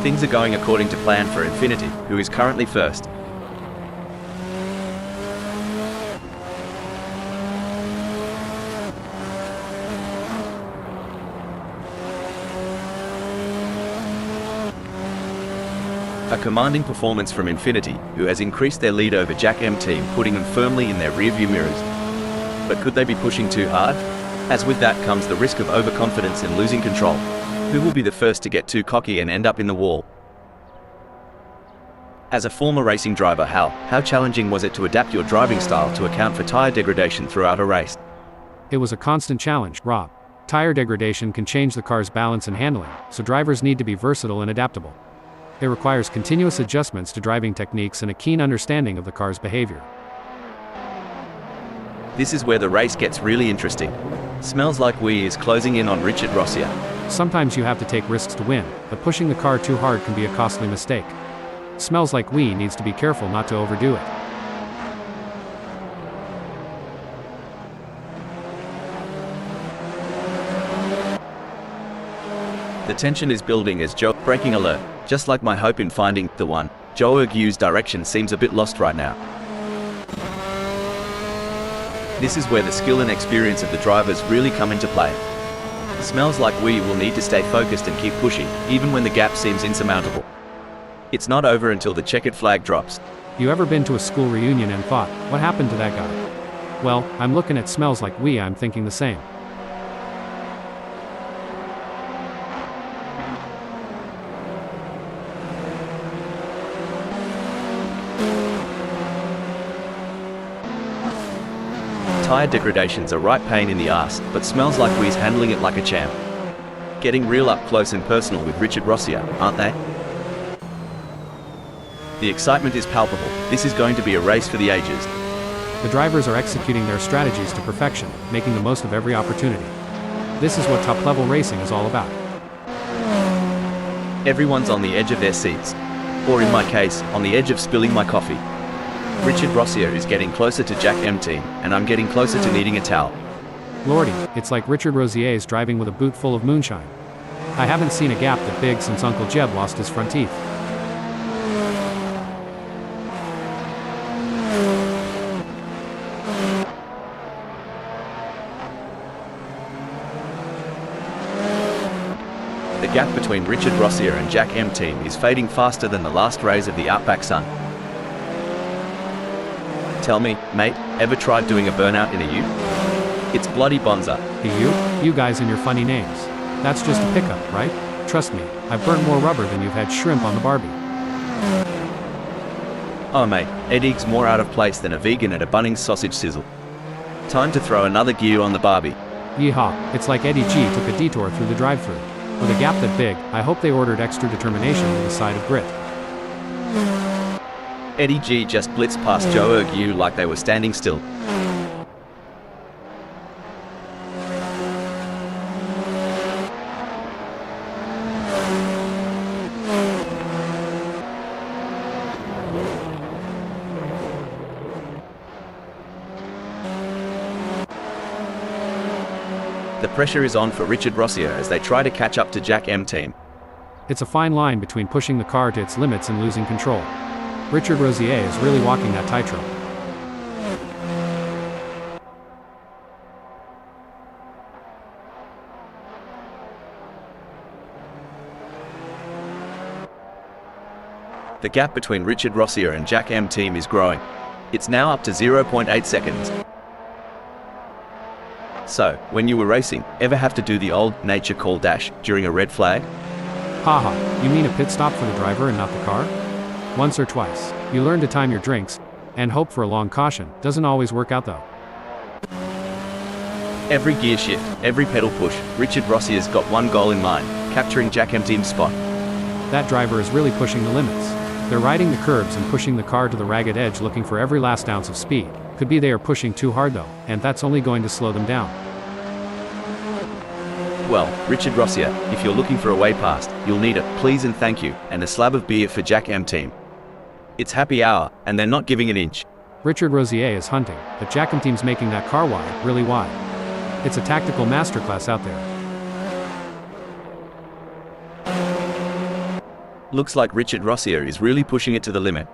Things are going according to plan for Infinity, who is currently first. A commanding performance from Infinity, who has increased their lead over Jack M Team, putting them firmly in their rearview mirrors. But could they be pushing too hard? As with that comes the risk of overconfidence and losing control. Who will be the first to get too cocky and end up in the wall? As a former racing driver, how challenging was it to adapt your driving style to account for tire degradation throughout a race? It was a constant challenge, Rob. Tire degradation can change the car's balance and handling, so drivers need to be versatile and adaptable. It requires continuous adjustments to driving techniques and a keen understanding of the car's behavior. This is where the race gets really interesting. Smells Like Weed is closing in on Richard Rossier. Sometimes you have to take risks to win, but pushing the car too hard can be a costly mistake. Smells Like Weed needs to be careful not to overdo it. The tension is building as Joe... Breaking alert. Just like my hope in finding the one, Joe Ergue's direction seems a bit lost right now. This is where the skill and experience of the drivers really come into play. Smells Like Weed will need to stay focused and keep pushing, even when the gap seems insurmountable. It's not over until the checkered flag drops. You ever been to a school reunion and thought, what happened to that guy? Well, I'm looking at Smells Like Weed, I'm thinking the same. Tire degradation's a right pain in the ass, but Smells Like Weed's handling it like a champ. Getting real up close and personal with Richard Rossier, aren't they? The excitement is palpable. This is going to be a race for the ages. The drivers are executing their strategies to perfection, making the most of every opportunity. This is what top-level racing is all about. Everyone's on the edge of their seats. Or in my case, on the edge of spilling my coffee. Richard Rossier is getting closer to Jack M Team, and I'm getting closer to needing a towel. Lordy, it's like Richard Rossier is driving with a boot full of moonshine. I haven't seen a gap that big since Uncle Jeb lost his front teeth. The gap between Richard Rossier and Jack M team is fading faster than the last rays of the outback sun. Tell me, mate, ever tried doing a burnout in a ute? It's bloody bonza. The ute? You guys and your funny names. That's just a pickup, right? Trust me, I've burnt more rubber than you've had shrimp on the barbie. Oh mate, Eddie's more out of place than a vegan at a Bunnings sausage sizzle. Time to throw another gear on the barbie. Yeehaw, it's like Eddie G took a detour through the drive-thru. With a gap that big, I hope they ordered extra determination with a side of grit. Eddie G just blitzed past Joe Ergu like they were standing still. The pressure is on for Richard Rossier as they try to catch up to Jack M team. It's a fine line between pushing the car to its limits and losing control. Richard Rossier is really walking that tightrope. The gap between Richard Rossier and Jack M team is growing. It's now up to 0.8 seconds. So, when you were racing, ever have to do the old nature call dash during a red flag? Haha, you mean a pit stop for the driver and not the car? Once or twice. You learn to time your drinks, and hope for a long caution. Doesn't always work out though. Every gear shift, every pedal push, Richard Rossier's got one goal in mind, capturing Jack M team's spot. That driver is really pushing the limits. They're riding the curbs and pushing the car to the ragged edge looking for every last ounce of speed. Could be they are pushing too hard though, and that's only going to slow them down. Well, Richard Rossier, if you're looking for a way past, you'll need a please and thank you, and a slab of beer for Jack M team. It's happy hour, and they're not giving an inch. Richard Rossier is hunting, but Jack M team's making that car wide, really wide. It's a tactical masterclass out there. Looks like Richard Rossier is really pushing it to the limit.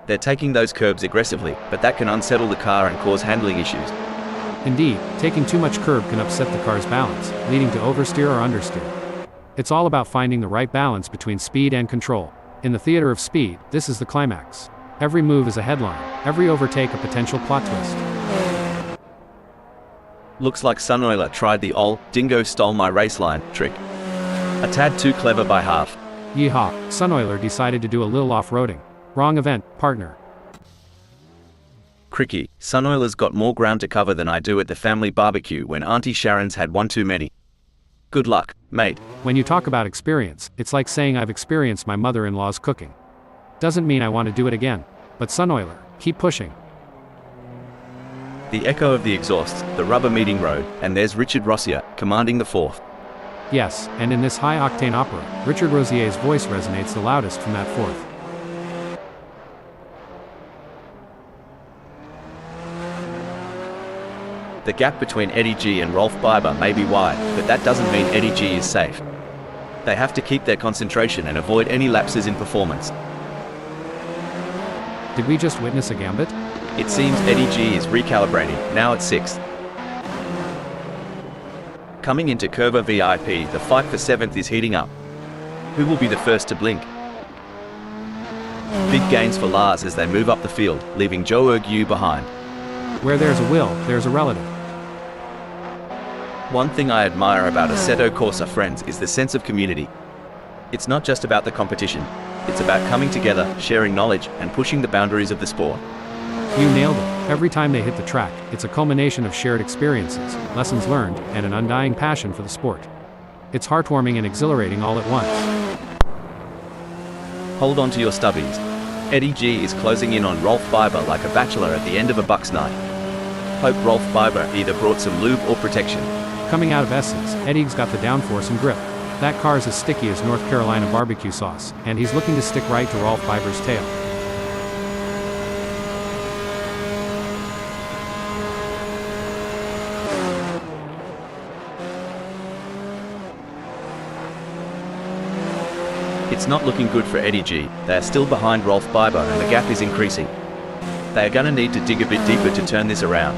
They're taking those curbs aggressively, but that can unsettle the car and cause handling issues. Indeed, taking too much curb can upset the car's balance, leading to oversteer or understeer. It's all about finding the right balance between speed and control. In the theater of speed, this is the climax. Every move is a headline, every overtake a potential plot twist. Looks like Sunoiler tried the old dingo stole my race line trick. A tad too clever by half. Yeehaw, Sunoiler decided to do a little off-roading. Wrong event, partner. Cricky, Sunoiler's got more ground to cover than I do at the family barbecue when Auntie Sharon's had one too many. Good luck, mate. When you talk about experience, it's like saying I've experienced my mother-in-law's cooking. Doesn't mean I want to do it again. But Sunoiler, keep pushing. The echo of the exhausts, the rubber meeting road, and there's Richard Rossier, commanding the fourth. Yes, and in this high-octane opera, Richard Rossier's voice resonates the loudest from that fourth. The gap between Eddie G and Rolf Biber may be wide, but that doesn't mean Eddie G is safe. They have to keep their concentration and avoid any lapses in performance. Did we just witness a gambit? It seems Eddie G is recalibrating, now at 6th. Coming into Curva VIP, the fight for 7th is heating up. Who will be the first to blink? Big gains for Lars as they move up the field, leaving Joe Ergu behind. Where there's a will, there's a relative. One thing I admire about Assetto Corsa friends is the sense of community. It's not just about the competition. It's about coming together, sharing knowledge, and pushing the boundaries of the sport. You nailed it. Every time they hit the track, it's a culmination of shared experiences, lessons learned, and an undying passion for the sport. It's heartwarming and exhilarating all at once. Hold on to your stubbies. Eddie G is closing in on Rolf Biber like a bachelor at the end of a Bucks night. Hope Rolf Biber either brought some lube or protection. Coming out of Essence, Eddie's got the downforce and grip. That car's as sticky as North Carolina barbecue sauce, and he's looking to stick right to Rolf Biber's tail. It's not looking good for Eddie G. They are still behind Rolf Biber and the gap is increasing. They are gonna need to dig a bit deeper to turn this around.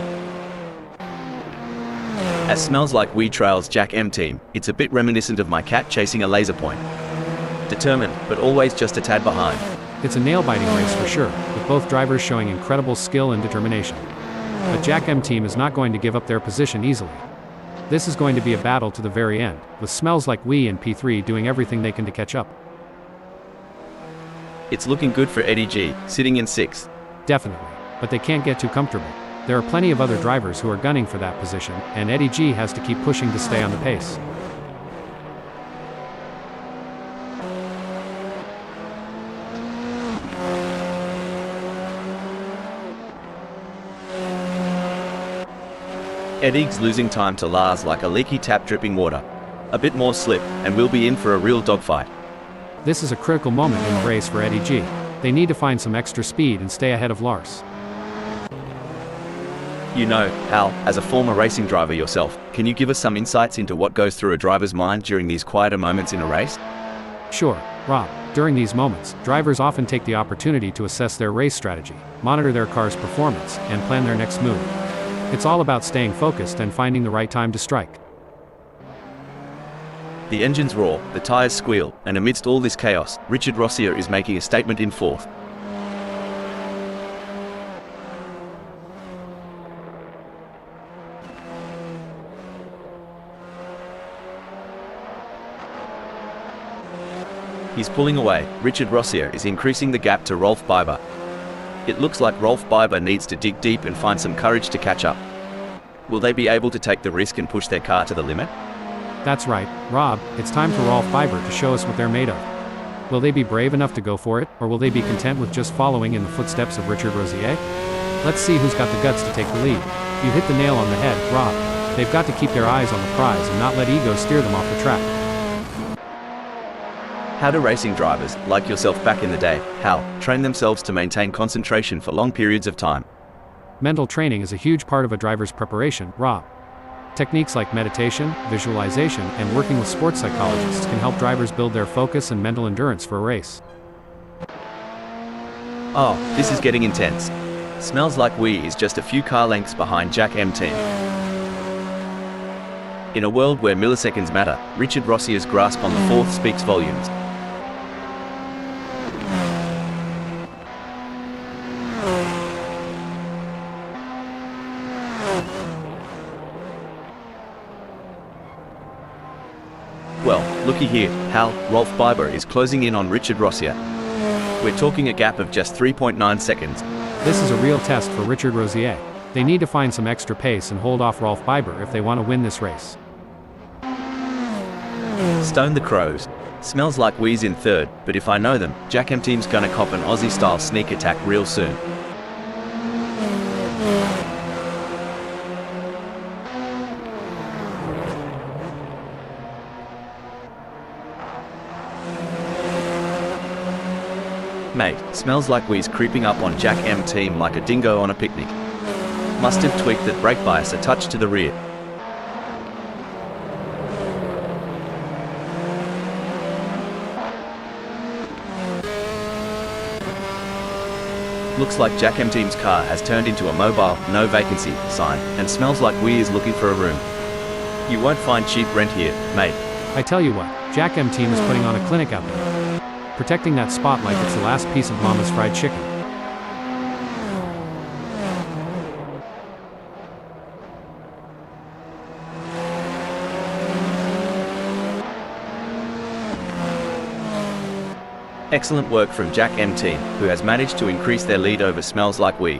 As Smells Like We trails Jack M team, it's a bit reminiscent of my cat chasing a laser point. Determined, but always just a tad behind. It's a nail-biting race for sure, with both drivers showing incredible skill and determination. But Jack M team is not going to give up their position easily. This is going to be a battle to the very end, with Smells Like We and P3 doing everything they can to catch up. It's looking good for Eddie G, sitting in 6th. Definitely, but they can't get too comfortable. There are plenty of other drivers who are gunning for that position, and Eddie G has to keep pushing to stay on the pace. Eddie's losing time to Lars like a leaky tap dripping water. A bit more slip, and we'll be in for a real dogfight. This is a critical moment in the race for Eddie G. They need to find some extra speed and stay ahead of Lars. You know, Hal, as a former racing driver yourself, can you give us some insights into what goes through a driver's mind during these quieter moments in a race? Sure, Rob. During these moments, drivers often take the opportunity to assess their race strategy, monitor their car's performance, and plan their next move. It's all about staying focused and finding the right time to strike. The engines roar, the tires squeal, and amidst all this chaos, Richard Rossier is making a statement in 4th. He's pulling away. Richard Rossier is increasing the gap to Rolf Biber. It looks like Rolf Biber needs to dig deep and find some courage to catch up. Will they be able to take the risk and push their car to the limit? That's right, Rob, it's time for Rolf Biber to show us what they're made of. Will they be brave enough to go for it, or will they be content with just following in the footsteps of Richard Rossier? Let's see who's got the guts to take the lead. You hit the nail on the head, Rob. They've got to keep their eyes on the prize and not let ego steer them off the track. How do racing drivers, like yourself back in the day, Hal, train themselves to maintain concentration for long periods of time? Mental training is a huge part of a driver's preparation, Rob. Techniques like meditation, visualization, and working with sports psychologists can help drivers build their focus and mental endurance for a race. Oh, this is getting intense. Smells Like We is just a few car lengths behind Jack M team. In a world where milliseconds matter, Richard Rossier's grasp on the 4th speaks volumes. Well, looky here, Hal, Rolf Biber is closing in on Richard Rossier. We're talking a gap of just 3.9 seconds. This is a real test for Richard Rossier. They need to find some extra pace and hold off Rolf Biber if they want to win this race. Stone the Crows. Smells Like We's in 3rd, but if I know them, Jack M team's gonna cop an Aussie-style sneak attack real soon. Mate, Smells Like We's creeping up on Jack M team like a dingo on a picnic. Must have tweaked that brake bias a touch to the rear. Looks like Jack M team's car has turned into a mobile, no vacancy sign, and Smells Like We is looking for a room. You won't find cheap rent here, mate. I tell you what, Jack M team is putting on a clinic out there. Protecting that spot like it's the last piece of Mama's fried chicken. Excellent work from Jack M team, who has managed to increase their lead over Smells Like We.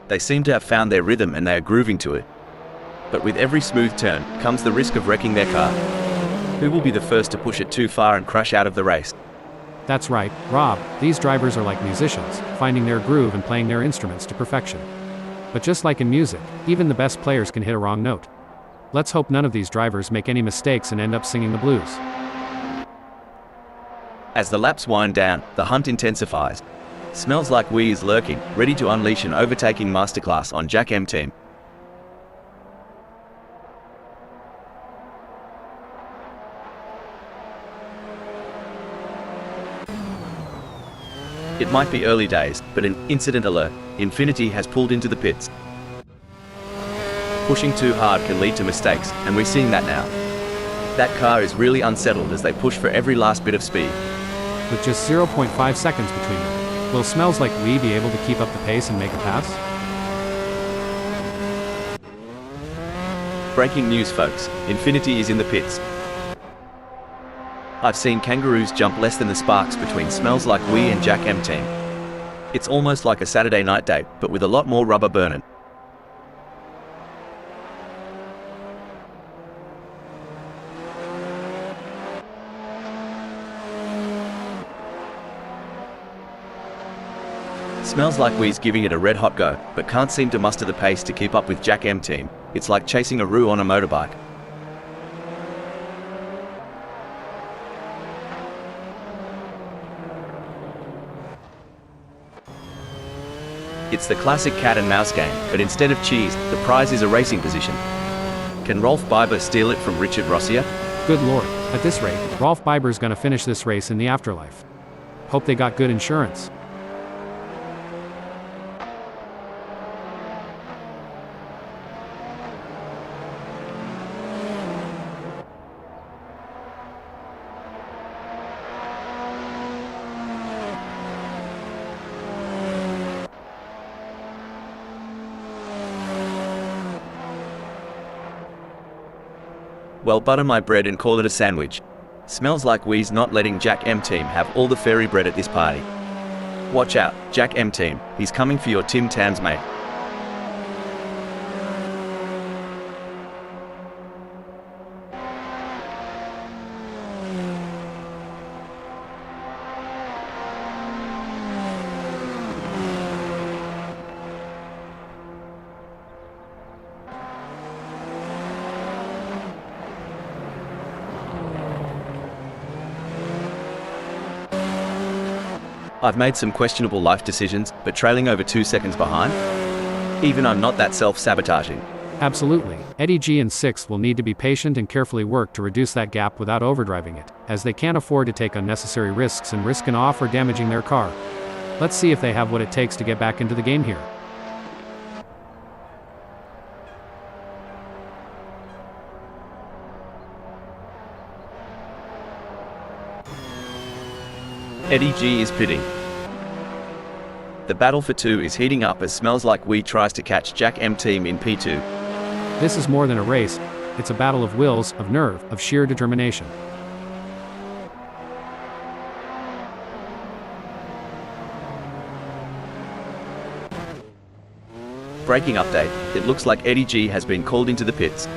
They seem to have found their rhythm and they are grooving to it. But with every smooth turn comes the risk of wrecking their car. Who will be the first to push it too far and crash out of the race? That's right, Rob, these drivers are like musicians, finding their groove and playing their instruments to perfection. But just like in music, even the best players can hit a wrong note. Let's hope none of these drivers make any mistakes and end up singing the blues. As the laps wind down, the hunt intensifies. Smells Like We is lurking, ready to unleash an overtaking masterclass on Jack M team. It might be early days, but an incident alert. Infinity has pulled into the pits. Pushing too hard can lead to mistakes, and we're seeing that now. That car is really unsettled as they push for every last bit of speed. With just 0.5 seconds between them, will Smells Like We be able to keep up the pace and make a pass? Breaking news, folks. Infinity is in the pits. I've seen kangaroos jump less than the sparks between Smells Like We and Jack M Team. It's almost like a Saturday night date, but with a lot more rubber burning. Smells Like We's giving it a red hot go, but can't seem to muster the pace to keep up with Jack M Team. It's like chasing a roux on a motorbike. It's the classic cat and mouse game, but instead of cheese, the prize is a racing position. Can Rolf Biber steal it from Richard Rossier? Good lord, at this rate, Rolf Biber's gonna finish this race in the afterlife. Hope they got good insurance. Well, butter my bread and call it a sandwich. Smells Like We's not letting Jack M Team have all the fairy bread at this party. Watch out, Jack M Team, he's coming for your Tim Tams, mate. I've made some questionable life decisions, but trailing over 2 seconds behind? Even I'm not that self-sabotaging. Absolutely. Eddie G and Sixth will need to be patient and carefully work to reduce that gap without overdriving it, as they can't afford to take unnecessary risks and risk an off or damaging their car. Let's see if they have what it takes to get back into the game here. Eddie G is pitting. The battle for 2 is heating up as Smells Like We tries to catch Jack M Team in P2. This is more than a race, it's a battle of wills, of nerve, of sheer determination. Breaking update, it looks like Eddie G has been called into the pits.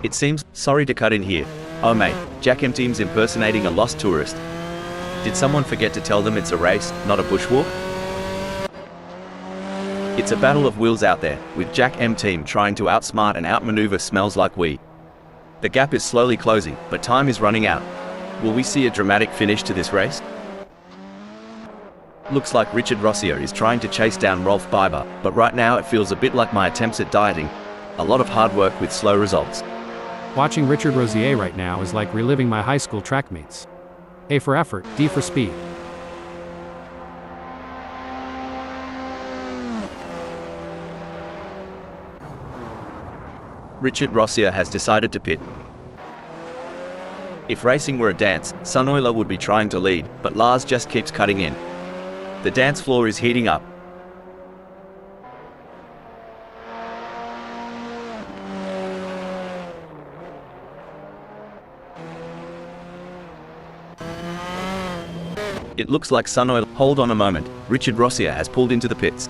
It seems, sorry to cut in here. Oh mate, Jack M Team's impersonating a lost tourist. Did someone forget to tell them it's a race, not a bushwalk? It's a battle of wills out there, with Jack M Team trying to outsmart and outmaneuver Smells Like We. The gap is slowly closing, but time is running out. Will we see a dramatic finish to this race? Looks like Richard Rossier is trying to chase down Rolf Biber, but right now it feels a bit like my attempts at dieting. A lot of hard work with slow results. Watching Richard Rossier right now is like reliving my high school track meets. A for effort, D for speed. Richard Rossier has decided to pit. If racing were a dance, Sunoiler would be trying to lead, but Lars just keeps cutting in. The dance floor is heating up. It looks like Sunoiler. Hold on a moment, Richard Rossier has pulled into the pits.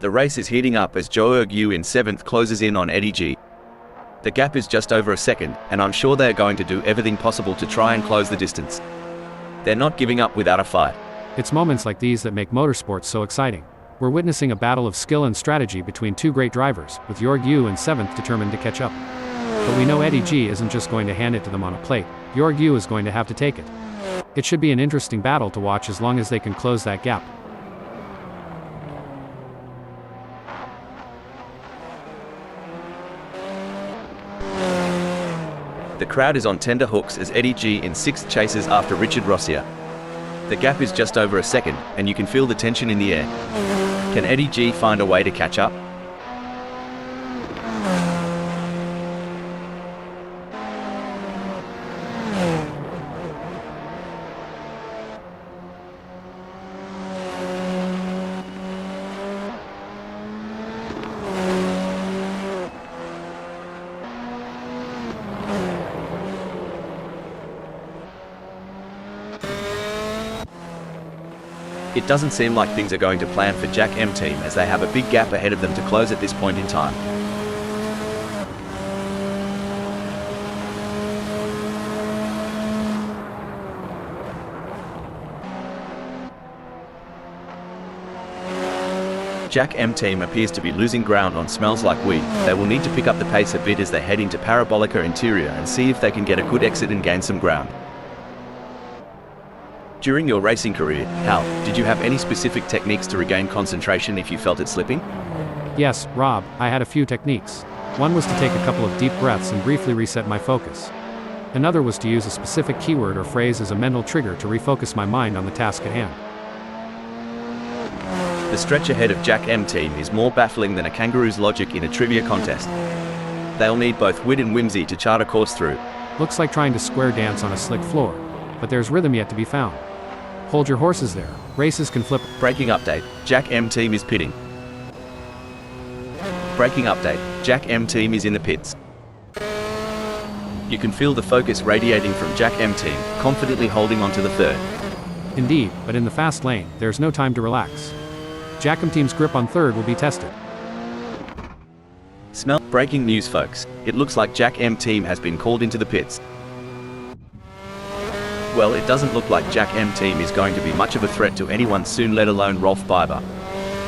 The race is heating up as Joe Ergu in 7th closes in on Eddie G. The gap is just over a second, and I'm sure they're going to do everything possible to try and close the distance. They're not giving up without a fight. It's moments like these that make motorsports so exciting. We're witnessing a battle of skill and strategy between two great drivers, with Jorg Yu in 7th determined to catch up. But we know Eddie G isn't just going to hand it to them on a plate. Jorg Yu is going to have to take it. It should be an interesting battle to watch as long as they can close that gap. The crowd is on tender hooks as Eddie G in 6th chases after Richard Rossier. The gap is just over a second, and you can feel the tension in the air. Can Eddie G find a way to catch up? It doesn't seem like things are going to plan for Jack M team as they have a big gap ahead of them to close at this point in time. Jack M team appears to be losing ground on Smells Like We. They will need to pick up the pace a bit as they head into Parabolica Interior and see if they can get a good exit and gain some ground. During your racing career, Hal, did you have any specific techniques to regain concentration if you felt it slipping? Yes, Rob, I had a few techniques. One was to take a couple of deep breaths and briefly reset my focus. Another was to use a specific keyword or phrase as a mental trigger to refocus my mind on the task at hand. The stretch ahead of Jack M team is more baffling than a kangaroo's logic in a trivia contest. They'll need both wit and whimsy to chart a course through. Looks like trying to square dance on a slick floor, but there's rhythm yet to be found. Hold your horses there. Races can flip. Braking update. Jack M team is pitting. Braking update. Jack M team is in the pits. You can feel the focus radiating from Jack M team, confidently holding onto the third. Indeed, but in the fast lane, there's no time to relax. Jack M team's grip on third will be tested. Breaking news, folks. It looks like Jack M team has been called into the pits. Well, it doesn't look like Jack M team is going to be much of a threat to anyone soon, let alone Rolf Biber.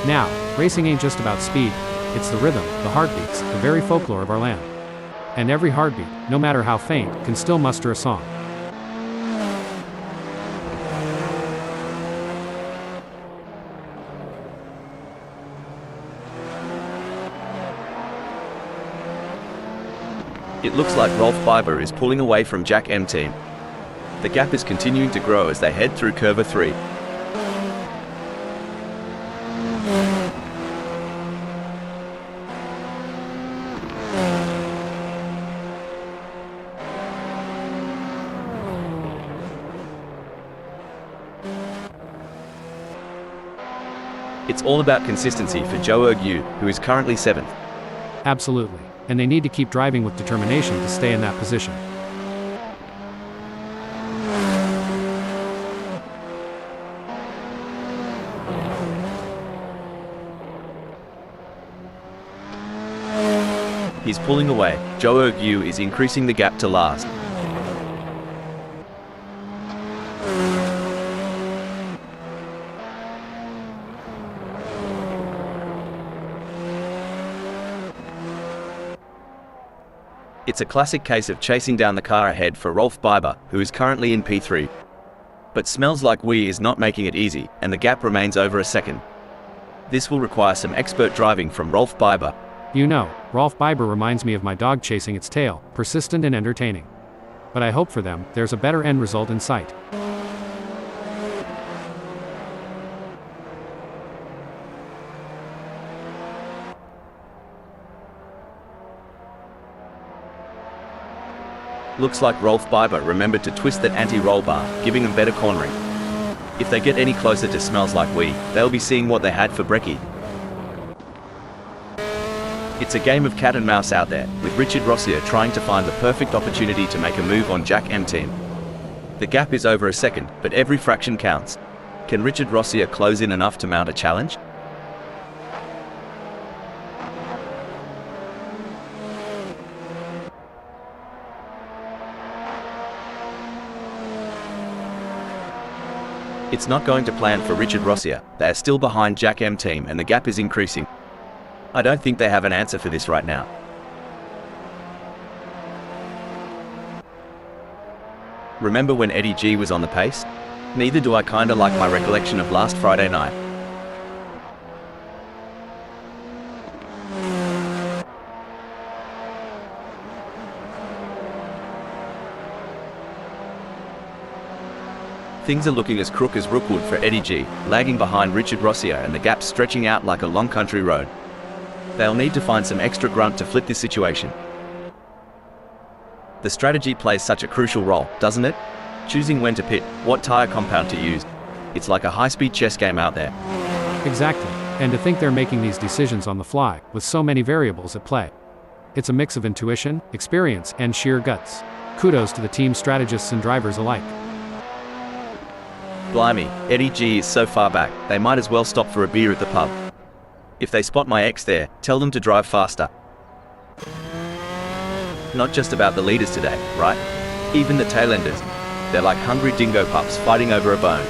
Now, racing ain't just about speed, it's the rhythm, the heartbeats, the very folklore of our land. And every heartbeat, no matter how faint, can still muster a song. It looks like Rolf Biber is pulling away from Jack M team. The gap is continuing to grow as they head through Curva 3. It's all about consistency for Joe Ergu, who is currently 7th. Absolutely, and they need to keep driving with determination to stay in that position. He's pulling away. Joe Ergu is increasing the gap to last. It's a classic case of chasing down the car ahead for Rolf Biber, who is currently in P3. But Smells Like We is not making it easy, and the gap remains over a second. This will require some expert driving from Rolf Biber. You know, Rolf Biber reminds me of my dog chasing its tail, persistent and entertaining. But I hope for them, there's a better end result in sight. Looks like Rolf Biber remembered to twist that anti-roll bar, giving them better cornering. If they get any closer to Smells Like We, they'll be seeing what they had for brekkie. It's a game of cat and mouse out there, with Richard Rossier trying to find the perfect opportunity to make a move on Jack M team. The gap is over a second, but every fraction counts. Can Richard Rossier close in enough to mount a challenge? It's not going to plan for Richard Rossier. They are still behind Jack M team and the gap is increasing. I don't think they have an answer for this right now. Remember when Eddie G was on the pace? Neither do I kinda like my recollection of last Friday night. Things are looking as crook as Rookwood for Eddie G, lagging behind Richard Rossier and the gap stretching out like a long country road. They'll need to find some extra grunt to flip this situation. The strategy plays such a crucial role, doesn't it? Choosing when to pit, what tyre compound to use. It's like a high-speed chess game out there. Exactly, and to think they're making these decisions on the fly, with so many variables at play. It's a mix of intuition, experience, and sheer guts. Kudos to the team strategists and drivers alike. Blimey, Eddie G is so far back, they might as well stop for a beer at the pub. If they spot my ex there, tell them to drive faster. Not just about the leaders today, right? Even the tailenders. They're like hungry dingo pups fighting over a bone.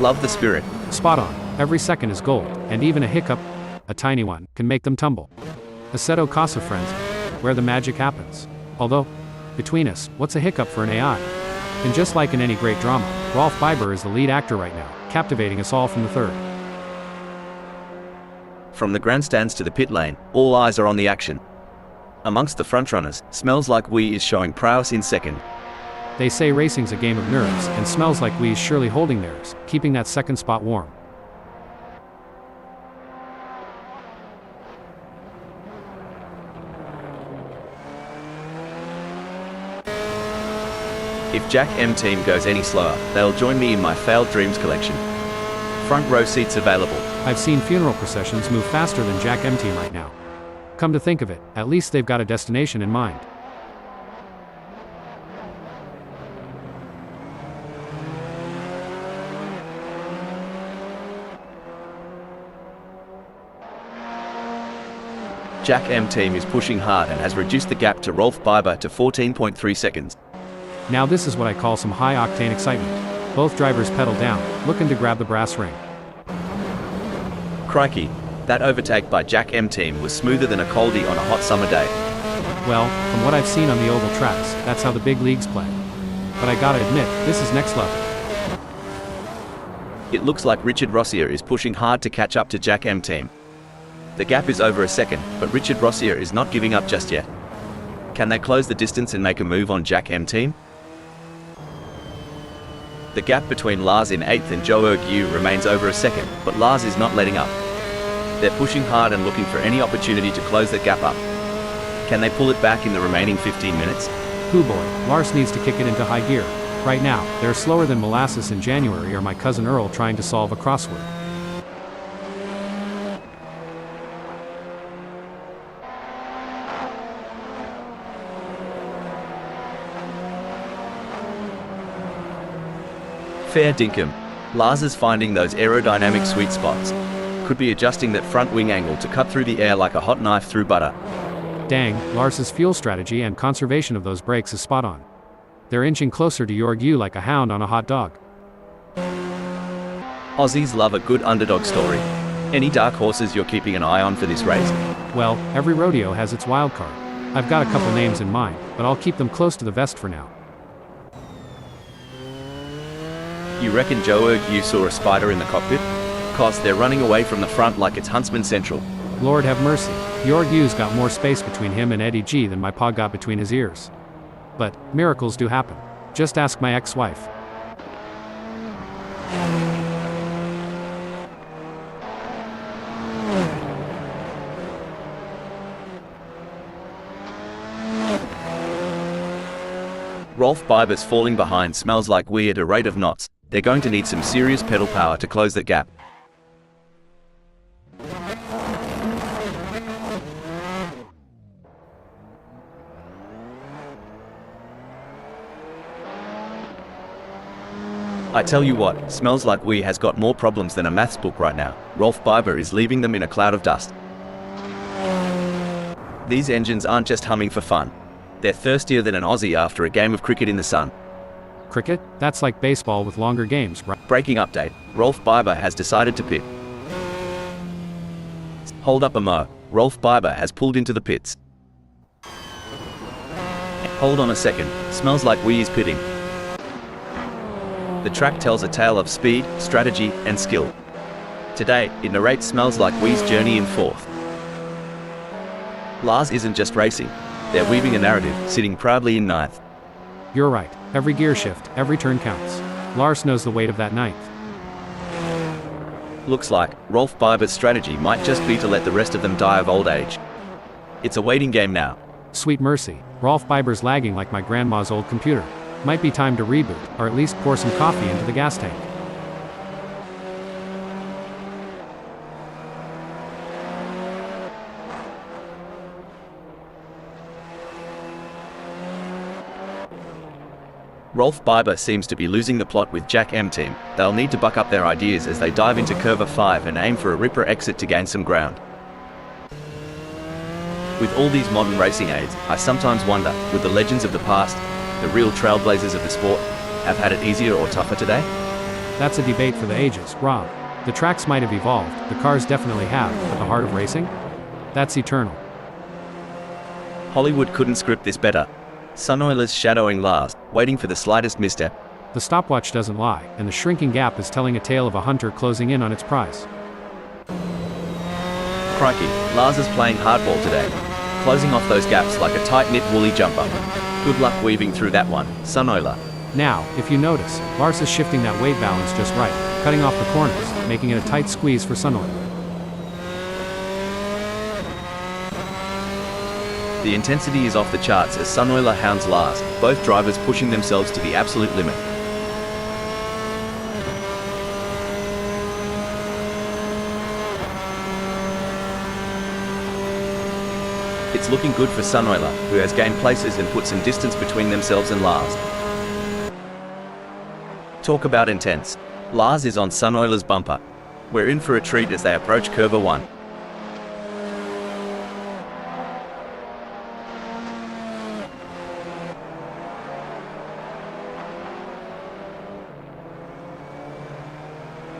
Love the spirit. Spot on. Every second is gold, and even a hiccup, a tiny one, can make them tumble. Assetto Corsa, friends, where the magic happens. Although, between us, what's a hiccup for an AI? And just like in any great drama, Rolf Biber is the lead actor right now, captivating us all from the third. From the grandstands to the pit lane, all eyes are on the action. Amongst the frontrunners, Smells Like We is showing prowess in second. They say racing's a game of nerves, and Smells Like We's surely holding theirs, keeping that second spot warm. If Jack M team goes any slower, they'll join me in my failed dreams collection. Front row seats available. I've seen funeral processions move faster than Jack M team right now. Come to think of it, at least they've got a destination in mind. Jack M team is pushing hard and has reduced the gap to Rolf Biber to 14.3 seconds. Now this is what I call some high-octane excitement. Both drivers pedal down, looking to grab the brass ring. Crikey, that overtake by Jack M team was smoother than a coldie on a hot summer day. Well, from what I've seen on the oval tracks, that's how the big leagues play. But I gotta admit, this is next level. It looks like Richard Rossier is pushing hard to catch up to Jack M team. The gap is over a second, but Richard Rossier is not giving up just yet. Can they close the distance and make a move on Jack M team? The gap between Lars in 8th and Joe Erg remains over a second, but Lars is not letting up. They're pushing hard and looking for any opportunity to close the gap up. Can they pull it back in the remaining 15 minutes? Hoo boy, Lars needs to kick it into high gear. Right now, they're slower than molasses in January or my cousin Earl trying to solve a crossword. Fair dinkum. Lars is finding those aerodynamic sweet spots. Could be adjusting that front wing angle to cut through the air like a hot knife through butter. Dang, Lars's fuel strategy and conservation of those brakes is spot on. They're inching closer to Jorg U like a hound on a hot dog. Aussies love a good underdog story. Any dark horses you're keeping an eye on for this race? Well, every rodeo has its wild card. I've got a couple names in mind, but I'll keep them close to the vest for now. You reckon Joe Erg saw a spider in the cockpit? 'Cause they're running away from the front like it's Huntsman Central. Lord have mercy. Jorg U's got more space between him and Eddie G than my pa got between his ears. But, miracles do happen. Just ask my ex-wife. Rolf Biber's falling behind Smells Like We at a rate of knots. They're going to need some serious pedal power to close that gap. I tell you what, Smells Like We has got more problems than a maths book right now. Rolf Biber is leaving them in a cloud of dust. These engines aren't just humming for fun. They're thirstier than an Aussie after a game of cricket in the sun. Cricket? That's like baseball with longer games, right? Breaking update, Rolf Biber has decided to pit. Hold up a mo, Rolf Biber has pulled into the pits. Hold on a second, Smells Like We is pitting. The track tells a tale of speed, strategy, and skill. Today, it narrates Smells Like We's journey in fourth. Lars isn't just racing, they're weaving a narrative, sitting proudly in ninth. You're right. Every gear shift, every turn counts. Lars knows the weight of that ninth. Looks like Rolf Biber's strategy might just be to let the rest of them die of old age. It's a waiting game now. Sweet mercy, Rolf Biber's lagging like my grandma's old computer. Might be time to reboot, or at least pour some coffee into the gas tank. Rolf Biber seems to be losing the plot with Jack M team. They'll need to buck up their ideas as they dive into Curva 5 and aim for a ripper exit to gain some ground. With all these modern racing aids, I sometimes wonder, would the legends of the past, the real trailblazers of the sport, have had it easier or tougher today? That's a debate for the ages, Rob. The tracks might have evolved, the cars definitely have, but the heart of racing? That's eternal. Hollywood couldn't script this better. Sunoiler's shadowing Lars, waiting for the slightest misstep. The stopwatch doesn't lie, and the shrinking gap is telling a tale of a hunter closing in on its prize. Crikey, Lars is playing hardball today, closing off those gaps like a tight-knit woolly jumper. Good luck weaving through that one, Sunoiler. Now, if you notice, Lars is shifting that weight balance just right, cutting off the corners, making it a tight squeeze for Sunoiler. The intensity is off the charts as Sunoiler hounds Lars, both drivers pushing themselves to the absolute limit. It's looking good for Sunoiler, who has gained places and put some distance between themselves and Lars. Talk about intense. Lars is on Sunoiler's bumper. We're in for a treat as they approach Curva 1.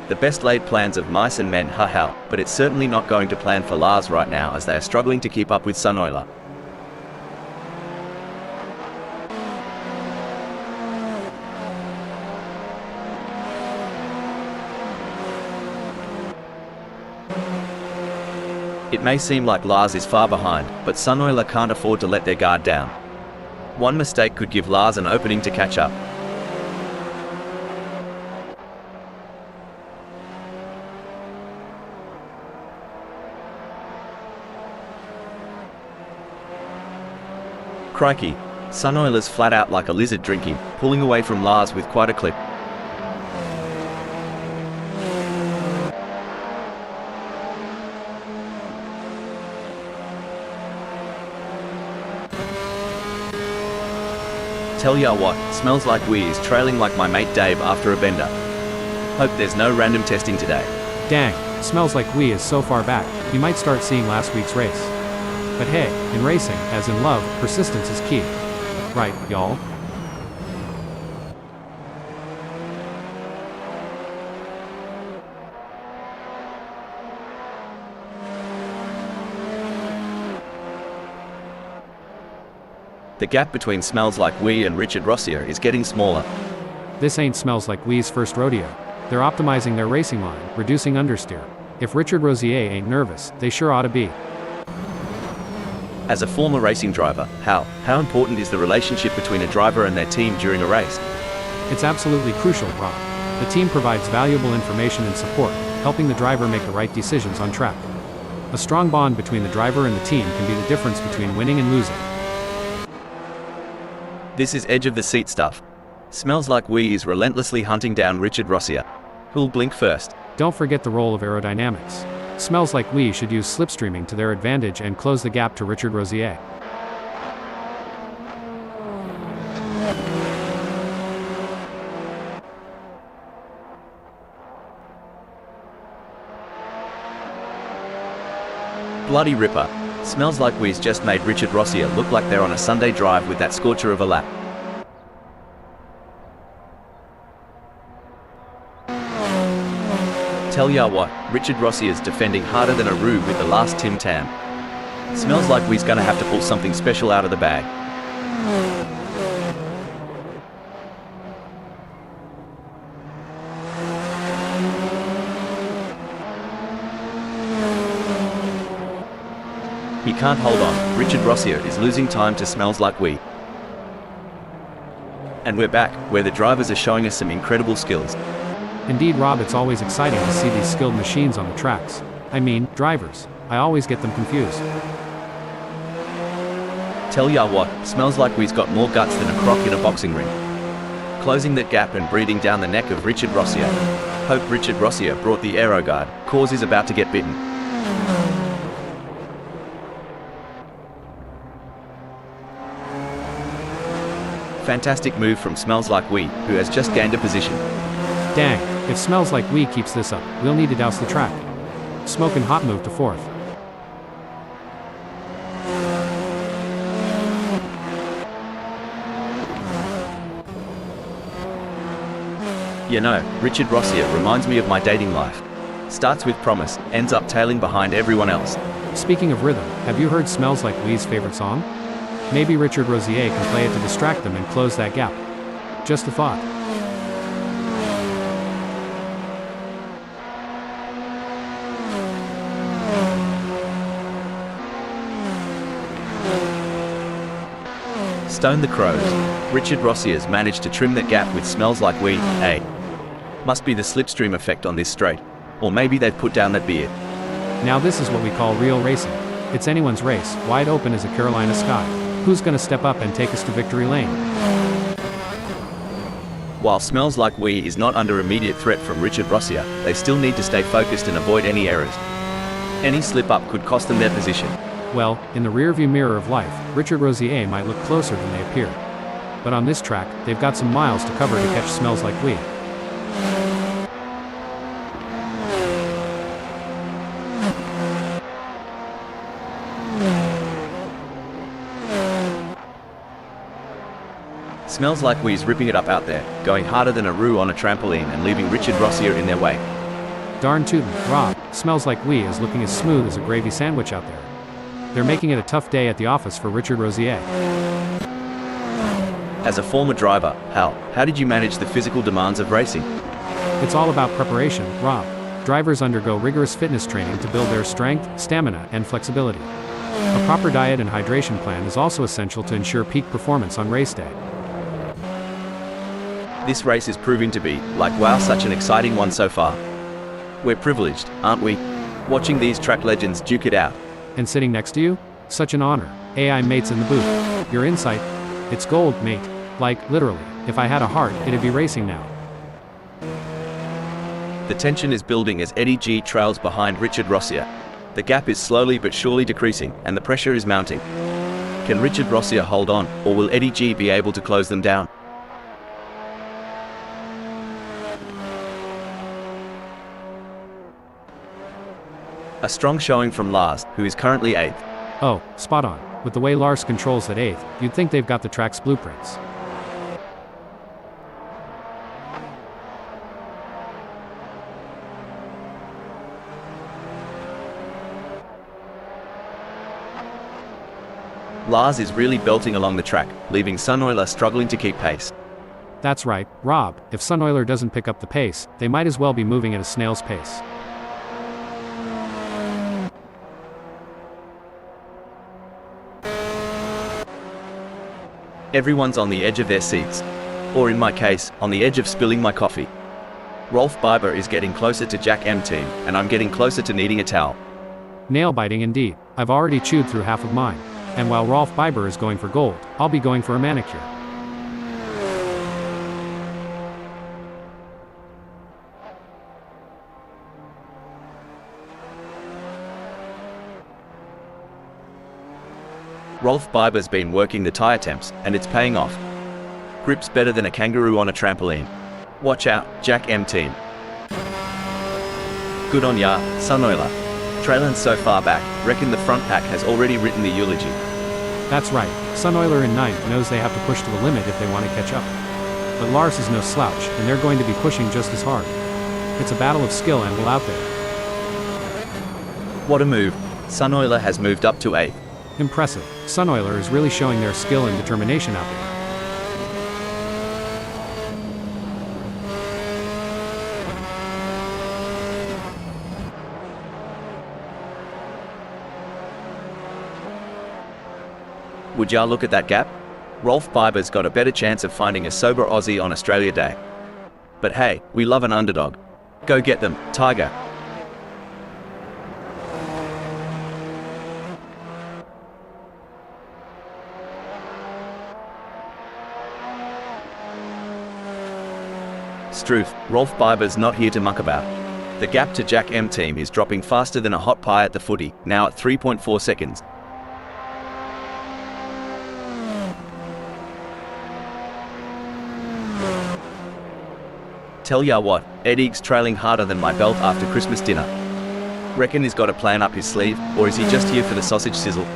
The best laid plans of mice and men, haha, but it's certainly not going to plan for Lars right now as they are struggling to keep up with Sunoiler. It may seem like Lars is far behind, but Sunoiler can't afford to let their guard down. One mistake could give Lars an opening to catch up. Crikey, Sunoiler's flat out like a lizard drinking, pulling away from Lars with quite a clip. Tell ya what, smells like we is trailing like my mate Dave after a bender. Hope there's no random testing today. Dang, smells like we is so far back, you might start seeing last week's race. But hey, in racing, as in love, persistence is key. Right, y'all? The gap between Smells Like We and Richard Rossier is getting smaller. This ain't Smells Like We's first rodeo. They're optimizing their racing line, reducing understeer. If Richard Rossier ain't nervous, they sure ought to be. As a former racing driver, how important is the relationship between a driver and their team during a race? It's absolutely crucial, Rob. The team provides valuable information and support, helping the driver make the right decisions on track. A strong bond between the driver and the team can be the difference between winning and losing. This is edge of the seat stuff. Smells Like We is relentlessly hunting down Richard Rossier. Who'll blink first? Don't forget the role of aerodynamics. Smells Like We should use slipstreaming to their advantage and close the gap to Richard Rossier. Bloody ripper. Smells Like We's just made Richard Rossier look like they're on a Sunday drive with that scorcher of a lap. Tell ya what, Richard Rossier's defending harder than a rube with the last Tim Tam. Smells like we's gonna have to pull something special out of the bag. He can't hold on. Richard Rossier is losing time to Smells Like We. And we're back, where the drivers are showing us some incredible skills. Indeed, Rob, it's always exciting to see these skilled machines on the tracks. I mean, drivers. I always get them confused. Tell ya what, smells like we've got more guts than a croc in a boxing ring. Closing that gap and breathing down the neck of Richard Rossier. Hope Richard Rossier brought the aero guard, cause is about to get bitten. Fantastic move from Smells Like We, who has just gained a position. Dang, if Smells Like We keeps this up, we'll need to douse the track. Smokin' hot move to 4th. You know, Richard Rossier reminds me of my dating life. Starts with promise, ends up tailing behind everyone else. Speaking of rhythm, have you heard Smells Like We's favorite song? Maybe Richard Rossier can play it to distract them and close that gap. Just a thought. Stone the crows. Richard Rossier's managed to trim the gap with Smells Like We, eh? Must be the slipstream effect on this straight. Or maybe they've put down that beard. Now this is what we call real racing. It's anyone's race, wide open as a Carolina sky. Who's gonna step up and take us to victory lane? While Smells Like We is not under immediate threat from Richard Rossier, they still need to stay focused and avoid any errors. Any slip-up could cost them their position. Well, in the rearview mirror of life, Richard Rossier might look closer than they appear. But on this track, they've got some miles to cover to catch Smells Like We. Smells Like We's ripping it up out there, going harder than a roux on a trampoline and leaving Richard Rossier in their way. Darn tootin', Rob, Smells Like We is looking as smooth as a gravy sandwich out there. They're making it a tough day at the office for Richard Rossier. As a former driver, how did you manage the physical demands of racing? It's all about preparation, Rob. Drivers undergo rigorous fitness training to build their strength, stamina, and flexibility. A proper diet and hydration plan is also essential to ensure peak performance on race day. This race is proving to be, like wow, such an exciting one so far. We're privileged, aren't we? Watching these track legends duke it out. And sitting next to you? Such an honor. AI mates in the booth. Your insight? It's gold, mate. Like, literally, if I had a heart, it'd be racing now. The tension is building as Eddie G trails behind Richard Rossier. The gap is slowly but surely decreasing, and the pressure is mounting. Can Richard Rossier hold on, or will Eddie G be able to close them down? A strong showing from Lars, who is currently 8th. Oh, spot on. With the way Lars controls that 8th, you'd think they've got the track's blueprints. Lars is really belting along the track, leaving Sunoiler struggling to keep pace. That's right, Rob. If Sunoiler doesn't pick up the pace, they might as well be moving at a snail's pace. Everyone's on the edge of their seats. Or in my case, on the edge of spilling my coffee. Rolf Biber is getting closer to Jack M Team, and I'm getting closer to needing a towel. Nail biting indeed. I've already chewed through half of mine. And while Rolf Biber is going for gold, I'll be going for a manicure. Rolf Biber's been working the tire temps, and it's paying off. Grip's better than a kangaroo on a trampoline. Watch out, Jack M Team. Good on ya, Sunoiler. Trailing so far back, reckon the front pack has already written the eulogy. That's right, Sunoiler in 9th knows they have to push to the limit if they want to catch up. But Lars is no slouch, and they're going to be pushing just as hard. It's a battle of skill and will out there. What a move. Sunoiler has moved up to 8th. Impressive. Sunoiler is really showing their skill and determination out there. Would ya look at that gap? Rolf Biber's got a better chance of finding a sober Aussie on Australia Day. But hey, we love an underdog. Go get them, Tiger. Struth, Rolf Biber's not here to muck about. The gap to Jack M team is dropping faster than a hot pie at the footy, now at 3.4 seconds. Tell ya what, Eddie's trailing harder than my belt after Christmas dinner. Reckon he's got a plan up his sleeve, or is he just here for the sausage sizzle?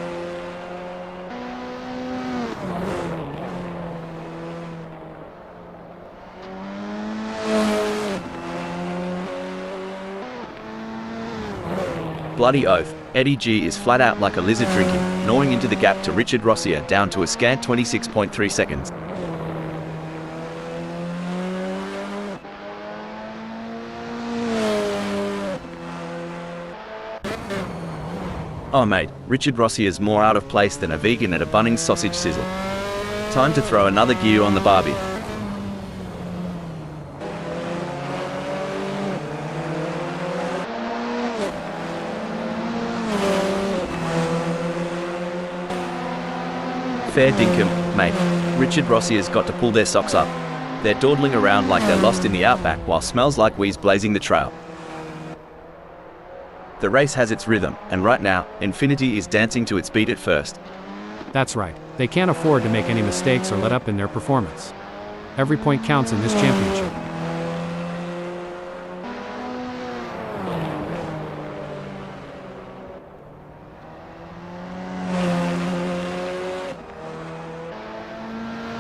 Bloody oath, Eddie G is flat out like a lizard drinking, gnawing into the gap to Richard Rossier down to a scant 26.3 seconds. Oh mate, Richard Rossier's more out of place than a vegan at a Bunnings sausage sizzle. Time to throw another gear on the barbie. Fair dinkum, mate. Richard Rossier's got to pull their socks up. They're dawdling around like they're lost in the outback while Smells Like Wee's blazing the trail. The race has its rhythm, and right now, Infinity is dancing to its beat at first. That's right. They can't afford to make any mistakes or let up in their performance. Every point counts in this championship.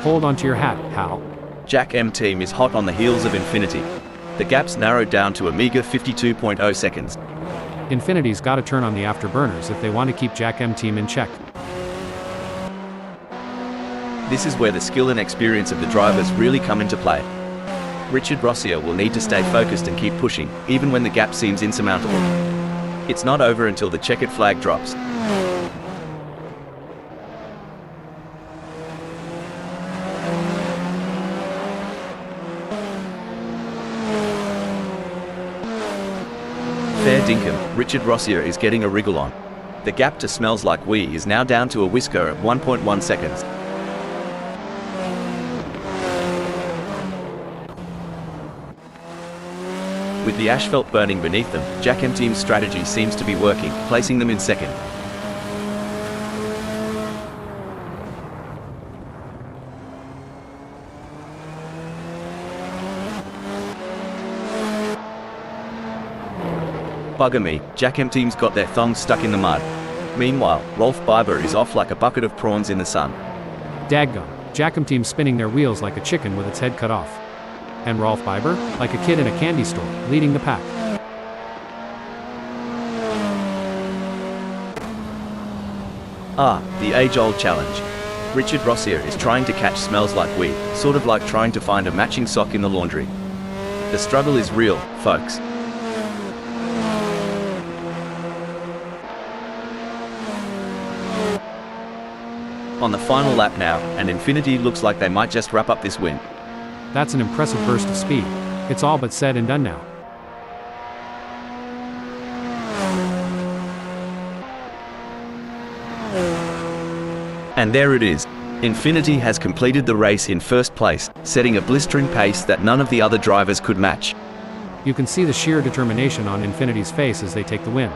Hold onto your hat, Hal. Jack M team is hot on the heels of Infinity. The gap's narrowed down to a meager 52.0 seconds. Infinity's got to turn on the afterburners if they want to keep Jack M team in check. This is where the skill and experience of the drivers really come into play. Richard Rossier will need to stay focused and keep pushing, even when the gap seems insurmountable. It's not over until the checkered flag drops. Fair dinkum, Richard Rossier is getting a wriggle on. The gap to Smells Like Wee is now down to a whisker at 1.1 seconds. With the asphalt burning beneath them, Jack M team's strategy seems to be working, placing them in second. Bugger me, Jack M team's got their thongs stuck in the mud. Meanwhile, Rolf Biber is off like a bucket of prawns in the sun. Daggum, Jack M team's spinning their wheels like a chicken with its head cut off. And Rolf Biber, like a kid in a candy store, leading the pack. Ah, the age-old challenge. Richard Rossier is trying to catch Smells Like Wee, sort of like trying to find a matching sock in the laundry. The struggle is real, folks. On the final lap now, and Infinity looks like they might just wrap up this win. That's an impressive burst of speed. It's all but said and done now. And there it is. Infinity has completed the race in first place, setting a blistering pace that none of the other drivers could match. You can see the sheer determination on Infinity's face as they take the win.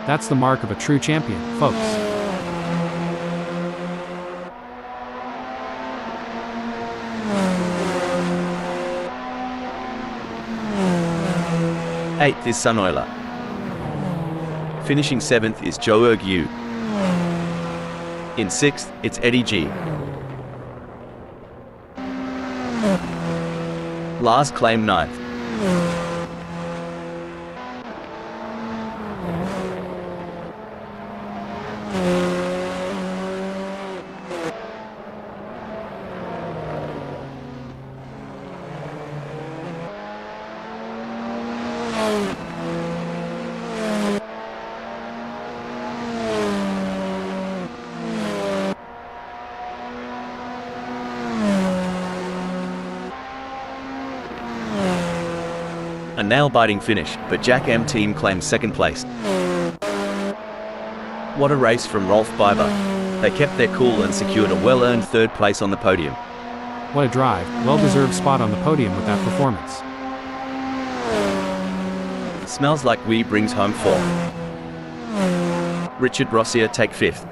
That's the mark of a true champion, folks. Eighth is Sunoiler. Finishing 7th is Joe Yu. In 6th, it's Eddie G. Lars claimed 9th. A nail-biting finish, but Jack M team claims second place. What a race from Rolf Biber. They kept their cool and secured a well-earned third place on the podium. What a drive, well-deserved spot on the podium with that performance. Smells Like We brings home fourth. Richard Rossier take fifth.